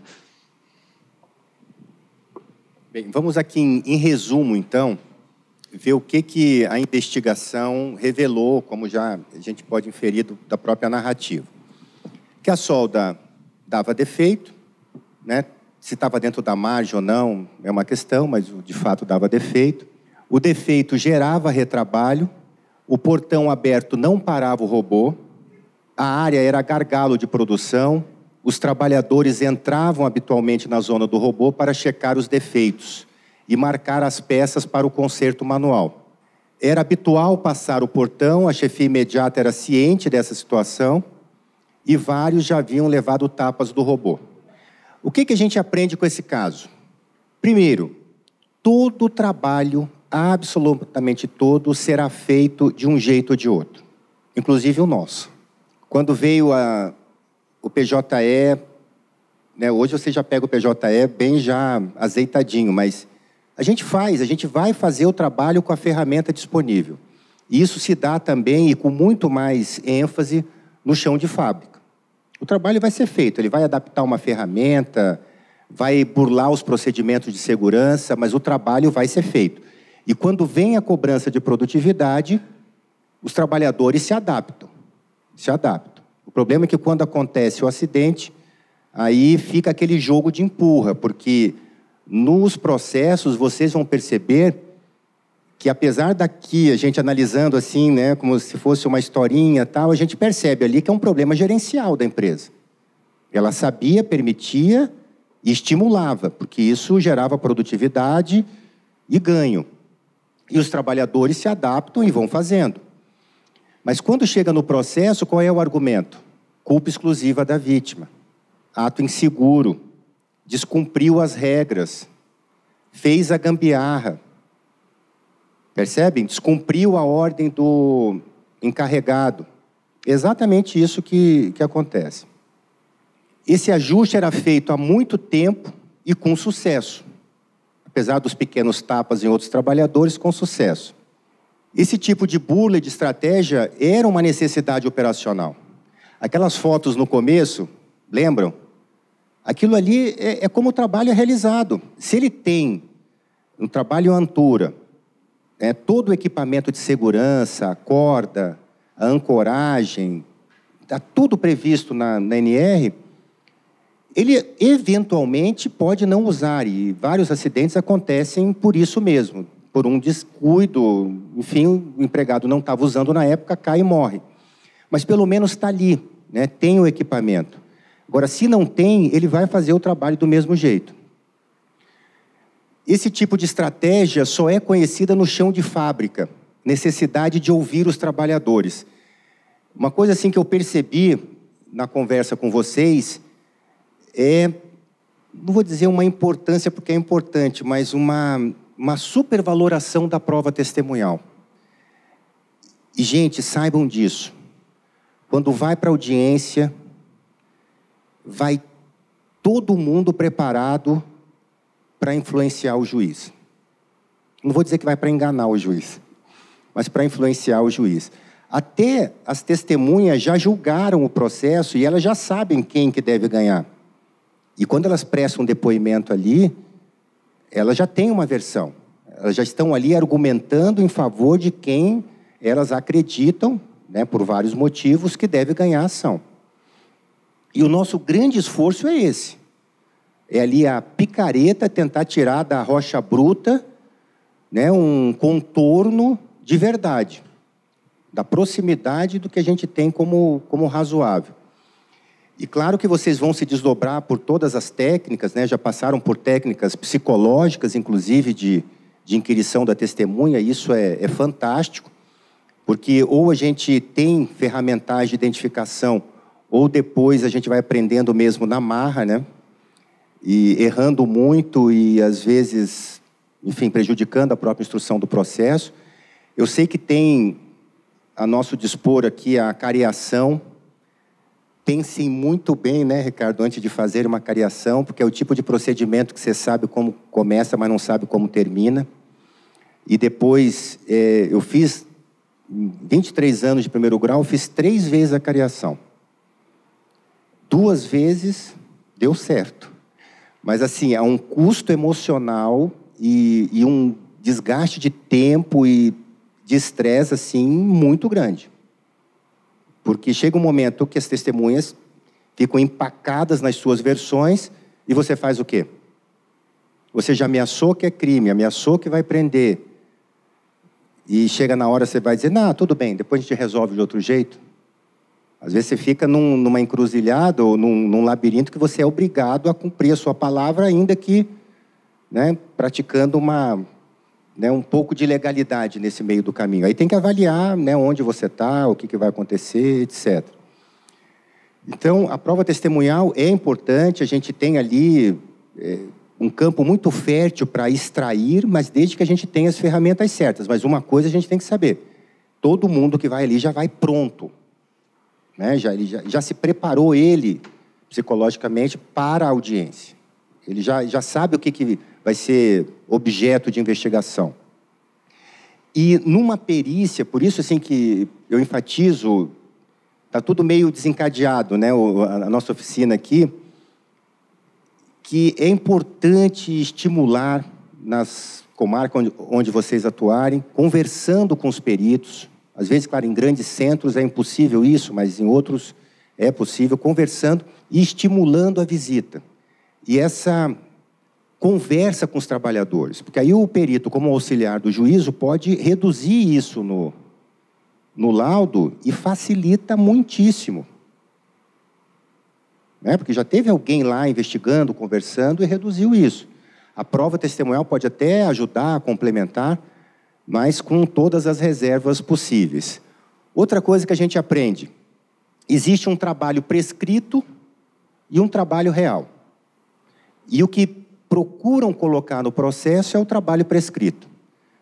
Speaker 1: Bem, vamos aqui, em resumo, então, ver o que a investigação revelou, como já a gente pode inferir da própria narrativa. Que a solda dava defeito, né? Se estava dentro da margem ou não é uma questão, mas de fato dava defeito. O defeito gerava retrabalho, o portão aberto não parava o robô, a área era gargalo de produção, os trabalhadores entravam habitualmente na zona do robô para checar os defeitos e marcar as peças para o conserto manual. Era habitual passar o portão, a chefia imediata era ciente dessa situação e vários já haviam levado tapas do robô. O que a gente aprende com esse caso? Primeiro, todo trabalho, absolutamente todo, será feito de um jeito ou de outro, inclusive o nosso. Quando veio o PJE, né, hoje você já pega o PJE bem já azeitadinho, mas A gente vai fazer o trabalho com a ferramenta disponível. E isso se dá também, e com muito mais ênfase, no chão de fábrica. O trabalho vai ser feito, ele vai adaptar uma ferramenta, vai burlar os procedimentos de segurança, mas o trabalho vai ser feito. E quando vem a cobrança de produtividade, os trabalhadores se adaptam. O problema é que quando acontece o acidente, aí fica aquele jogo de empurra, porque nos processos vocês vão perceber que, apesar daqui, a gente analisando assim, né, como se fosse uma historinha tal, a gente percebe ali que é um problema gerencial da empresa. Ela sabia, permitia e estimulava, porque isso gerava produtividade e ganho. E os trabalhadores se adaptam e vão fazendo. Mas quando chega no processo, qual é o argumento? Culpa exclusiva da vítima. Ato inseguro. Descumpriu as regras. Fez a gambiarra. Percebem? Descumpriu a ordem do encarregado. Exatamente isso que acontece. Esse ajuste era feito há muito tempo e com sucesso. Apesar dos pequenos tapas em outros trabalhadores, com sucesso. Esse tipo de burla e de estratégia era uma necessidade operacional. Aquelas fotos no começo, lembram? Aquilo ali é como o trabalho é realizado. Se ele tem um trabalho à altura, todo o equipamento de segurança, a corda, a ancoragem, está tudo previsto na NR, ele eventualmente pode não usar, e vários acidentes acontecem por isso mesmo, por um descuido, enfim, o empregado não estava usando na época, cai e morre. Mas pelo menos está ali, né? Tem o equipamento. Agora, se não tem, ele vai fazer o trabalho do mesmo jeito. Esse tipo de estratégia só é conhecida no chão de fábrica, necessidade de ouvir os trabalhadores. Uma coisa assim que eu percebi na conversa com vocês não vou dizer uma importância porque é importante, mas uma supervaloração da prova testemunhal. E, gente, saibam disso. Quando vai para a audiência, vai todo mundo preparado para influenciar o juiz. Não vou dizer que vai para enganar o juiz, mas para influenciar o juiz. Até as testemunhas já julgaram o processo e elas já sabem quem que deve ganhar. E quando elas prestam um depoimento ali, elas já têm uma versão. Elas já estão ali argumentando em favor de quem elas acreditam, né, por vários motivos, que deve ganhar a ação. E o nosso grande esforço é esse. É ali a picareta, tentar tirar da rocha bruta, né, um contorno de verdade, da proximidade do que a gente tem como razoável. E claro que vocês vão se desdobrar por todas as técnicas, né? Já passaram por técnicas psicológicas, inclusive de inquirição da testemunha, isso é fantástico, porque ou a gente tem ferramentais de identificação, ou depois a gente vai aprendendo mesmo na marra, né? E errando muito e, às vezes, enfim, prejudicando a própria instrução do processo. Eu sei que tem a nosso dispor aqui a cariação. Pensem muito bem, né, Ricardo, antes de fazer uma cariação, porque é o tipo de procedimento que você sabe como começa, mas não sabe como termina. E depois, eu fiz 23 anos de primeiro grau, fiz 3 vezes a cariação. 2 vezes deu certo. Mas, assim, há um custo emocional e um desgaste de tempo e de estresse, assim, muito grande. Porque chega um momento que as testemunhas ficam empacadas nas suas versões e você faz o quê? Você já ameaçou que é crime, ameaçou que vai prender. E chega na hora, você vai dizer, não, tudo bem, depois a gente resolve de outro jeito. Às vezes você fica numa encruzilhada ou num labirinto que você é obrigado a cumprir a sua palavra, ainda que, né, praticando um pouco de legalidade nesse meio do caminho. Aí tem que avaliar, né, onde você está, o que vai acontecer, etc. Então, a prova testemunhal é importante, a gente tem ali um campo muito fértil para extrair, mas desde que a gente tenha as ferramentas certas. Mas uma coisa a gente tem que saber, todo mundo que vai ali já vai pronto. Né? Ele já se preparou ele, psicologicamente, para a audiência. Ele já sabe o que vai ser objeto de investigação. E numa perícia, por isso assim que eu enfatizo, está tudo meio desencadeado, né, a nossa oficina aqui, que é importante estimular nas comarcas onde vocês atuarem, conversando com os peritos. Às vezes, claro, em grandes centros é impossível isso, mas em outros é possível, conversando e estimulando a visita. E essa conversa com os trabalhadores, porque aí o perito, como auxiliar do juízo, pode reduzir isso no laudo e facilita muitíssimo. Né? Porque já teve alguém lá investigando, conversando e reduziu isso. A prova testemunhal pode até ajudar a complementar, mas com todas as reservas possíveis. Outra coisa que a gente aprende, existe um trabalho prescrito e um trabalho real. E o que procuram colocar no processo é o trabalho prescrito.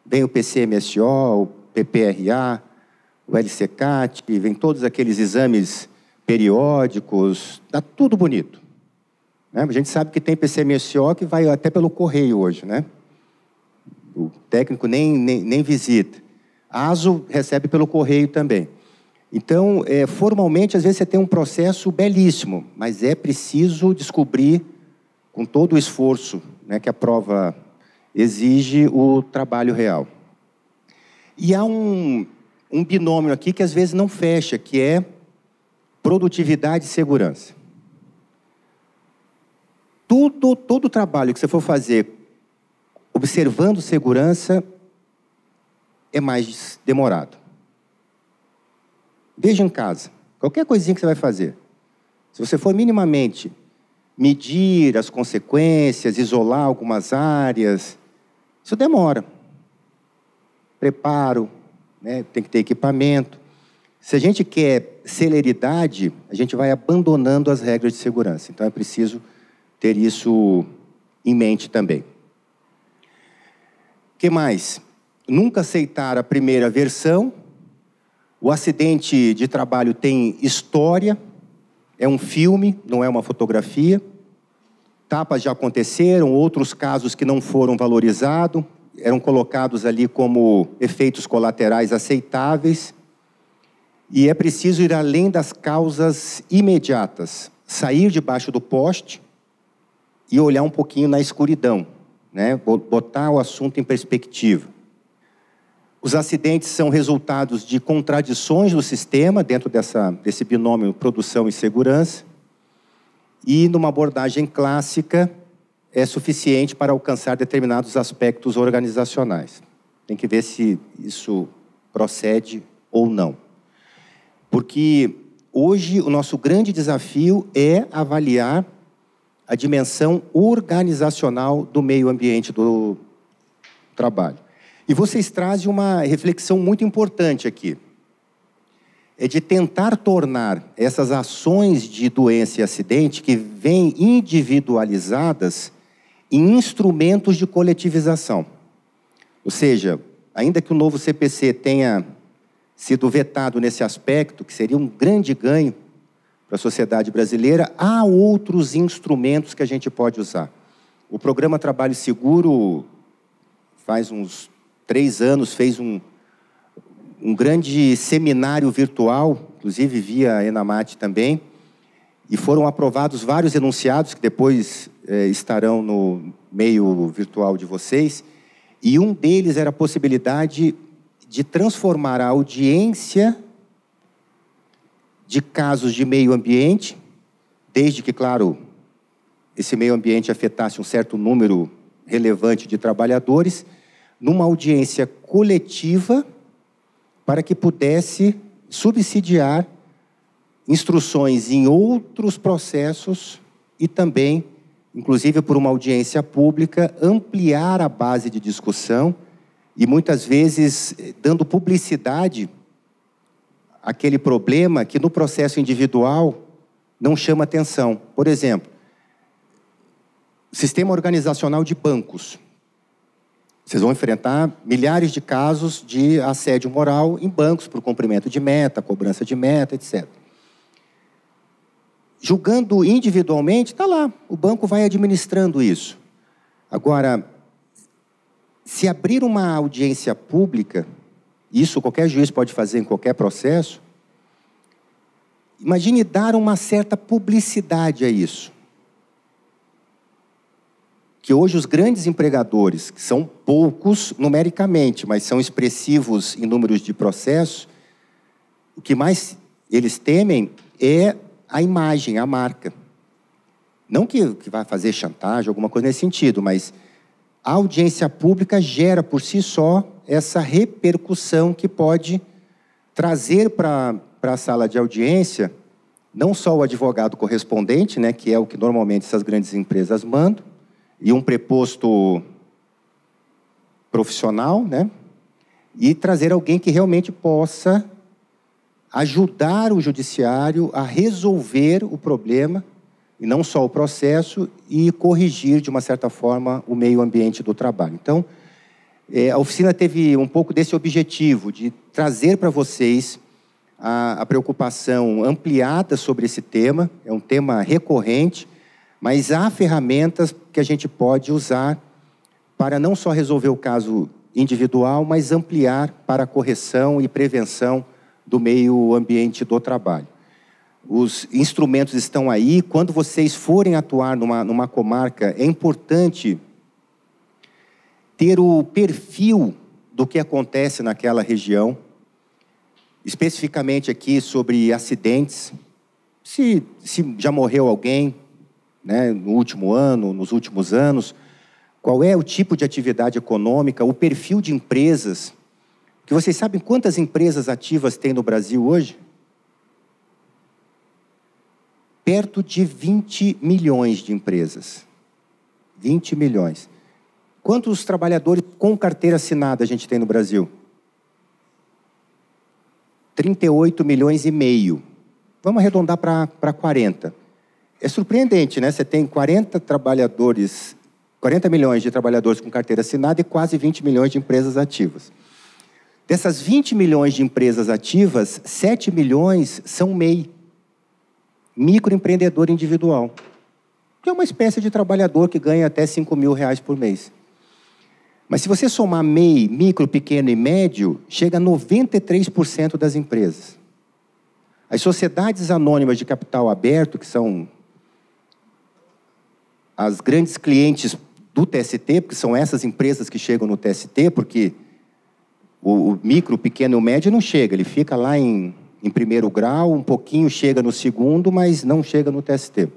Speaker 1: Vem o PCMSO, o PPRA, o LCCAT, vem todos aqueles exames periódicos, está tudo bonito. Né? A gente sabe que tem PCMSO que vai até pelo correio hoje, né? O técnico nem visita. ASO recebe pelo correio também. Então, formalmente, às vezes você tem um processo belíssimo, mas é preciso descobrir, com todo o esforço, né, que a prova exige, o trabalho real. E há um binômio aqui que às vezes não fecha, que é produtividade e segurança. Todo trabalho que você for fazer observando segurança é mais demorado. Veja em casa, qualquer coisinha que você vai fazer. Se você for minimamente medir as consequências, isolar algumas áreas, isso demora. Preparo, né? Tem que ter equipamento. Se a gente quer celeridade, a gente vai abandonando as regras de segurança. Então é preciso ter isso em mente também. O que mais? Nunca aceitar a primeira versão. O acidente de trabalho tem história, é um filme, não é uma fotografia. Tapas já aconteceram, outros casos que não foram valorizados, eram colocados ali como efeitos colaterais aceitáveis. E é preciso ir além das causas imediatas, sair debaixo do poste e olhar um pouquinho na escuridão, né? Botar o assunto em perspectiva. Os acidentes são resultados de contradições no sistema, dentro desse binômio produção e segurança, e numa abordagem clássica é suficiente para alcançar determinados aspectos organizacionais. Tem que ver se isso procede ou não. Porque hoje o nosso grande desafio é avaliar a dimensão organizacional do meio ambiente do trabalho. E vocês trazem uma reflexão muito importante aqui. É de tentar tornar essas ações de doença e acidente que vêm individualizadas em instrumentos de coletivização. Ou seja, ainda que o novo CPC tenha sido vetado nesse aspecto, que seria um grande ganho para a sociedade brasileira, há outros instrumentos que a gente pode usar. O Programa Trabalho Seguro, faz uns 3 anos, fez um grande seminário virtual, inclusive via Enamat também, e foram aprovados vários enunciados que depois estarão no meio virtual de vocês, e um deles era a possibilidade de transformar a audiência de casos de meio ambiente, desde que, claro, esse meio ambiente afetasse um certo número relevante de trabalhadores, numa audiência coletiva para que pudesse subsidiar instruções em outros processos e também, inclusive por uma audiência pública, ampliar a base de discussão e muitas vezes dando publicidade àquele problema que no processo individual não chama atenção. Por exemplo, sistema organizacional de bancos. Vocês vão enfrentar milhares de casos de assédio moral em bancos por cumprimento de meta, cobrança de meta, etc. Julgando individualmente, está lá. O banco vai administrando isso. Agora, se abrir uma audiência pública, isso qualquer juiz pode fazer em qualquer processo, imagine dar uma certa publicidade a isso. Que hoje os grandes empregadores, que são poucos numericamente, mas são expressivos em números de processos, o que mais eles temem é a imagem, a marca. Não que vai fazer chantagem, alguma coisa nesse sentido, mas a audiência pública gera por si só essa repercussão que pode trazer para a sala de audiência não só o advogado correspondente, né, que é o que normalmente essas grandes empresas mandam, e um preposto profissional, né, e trazer alguém que realmente possa ajudar o judiciário a resolver o problema, e não só o processo, e corrigir, de uma certa forma, o meio ambiente do trabalho. Então, a oficina teve um pouco desse objetivo, de trazer para vocês a preocupação ampliada sobre esse tema. É um tema recorrente, mas há ferramentas que a gente pode usar para não só resolver o caso individual, mas ampliar para a correção e prevenção do meio ambiente do trabalho. Os instrumentos estão aí. Quando vocês forem atuar numa comarca, é importante ter o perfil do que acontece naquela região, especificamente aqui sobre acidentes. Se já morreu alguém, né, no último ano, nos últimos anos, qual é o tipo de atividade econômica, o perfil de empresas. Que vocês sabem quantas empresas ativas tem no Brasil hoje? Perto de 20 milhões de empresas. 20 milhões. Quantos trabalhadores com carteira assinada a gente tem no Brasil? 38 milhões e meio. Vamos arredondar para 40. É surpreendente, né? Você tem 40 milhões de trabalhadores com carteira assinada e quase 20 milhões de empresas ativas. Dessas 20 milhões de empresas ativas, 7 milhões são MEI, microempreendedor individual, que é uma espécie de trabalhador que ganha até R$5.000 por mês. Mas se você somar MEI, micro, pequeno e médio, chega a 93% das empresas. As sociedades anônimas de capital aberto, que são as grandes clientes do TST, porque são essas empresas que chegam no TST, porque o micro, pequeno e o médio não chega, ele fica lá em primeiro grau, um pouquinho chega no segundo, mas não chega no TST.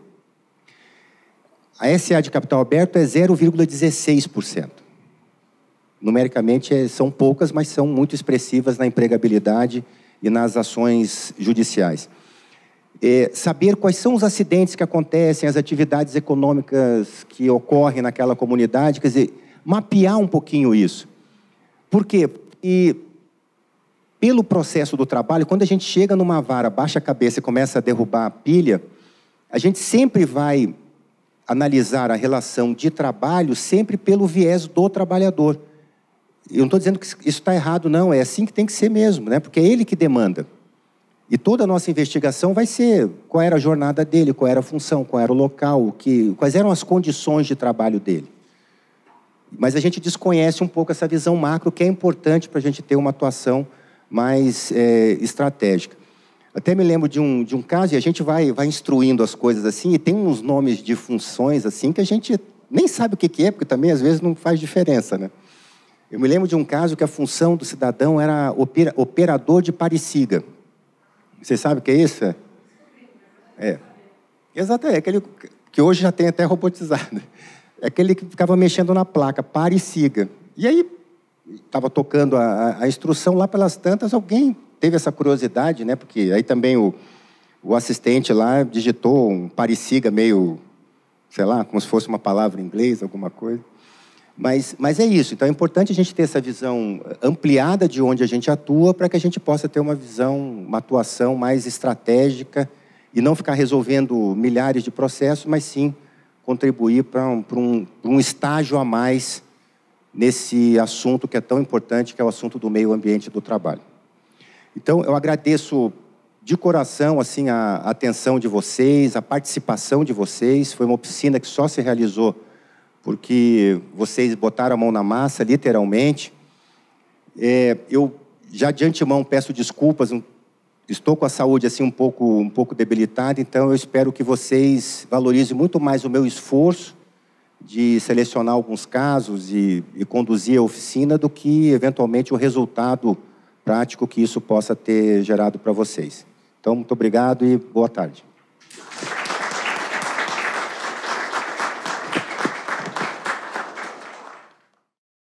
Speaker 1: A SA de capital aberto é 0,16%. Numericamente são poucas, mas são muito expressivas na empregabilidade e nas ações judiciais. Saber quais são os acidentes que acontecem, as atividades econômicas que ocorrem naquela comunidade, quer dizer, mapear um pouquinho isso. Por quê? E pelo processo do trabalho, quando a gente chega numa vara, baixa a cabeça e começa a derrubar a pilha, a gente sempre vai analisar a relação de trabalho sempre pelo viés do trabalhador. Eu não estou dizendo que isso está errado, não. É assim que tem que ser mesmo, né? Porque é ele que demanda. E toda a nossa investigação vai ser qual era a jornada dele, qual era a função, qual era o local, quais eram as condições de trabalho dele. Mas a gente desconhece um pouco essa visão macro, que é importante para a gente ter uma atuação mais estratégica. Até me lembro de um caso, e a gente vai instruindo as coisas assim, e tem uns nomes de funções assim que a gente nem sabe o que é, porque também às vezes não faz diferença, né? Eu me lembro de um caso que a função do cidadão era operador de parecida. Vocês sabem o que é isso? Exato, é aquele que hoje já tem até robotizado. É aquele que ficava mexendo na placa, pare e siga. E aí, estava tocando a instrução, lá pelas tantas, alguém teve essa curiosidade, né? Porque aí também o assistente lá digitou um pare e siga meio, sei lá, como se fosse uma palavra em inglês, alguma coisa. Mas é isso. Então, é importante a gente ter essa visão ampliada de onde a gente atua para que a gente possa ter uma visão, uma atuação mais estratégica e não ficar resolvendo milhares de processos, mas sim contribuir para um estágio a mais nesse assunto que é tão importante, que é o assunto do meio ambiente do trabalho. Então, eu agradeço de coração assim, a atenção de vocês, a participação de vocês. Foi uma oficina que só se realizou porque vocês botaram a mão na massa, literalmente. Eu já de antemão peço desculpas, estou com a saúde assim um pouco debilitada, então eu espero que vocês valorizem muito mais o meu esforço de selecionar alguns casos e conduzir a oficina do que, eventualmente, o resultado prático que isso possa ter gerado para vocês. Então, muito obrigado e boa tarde.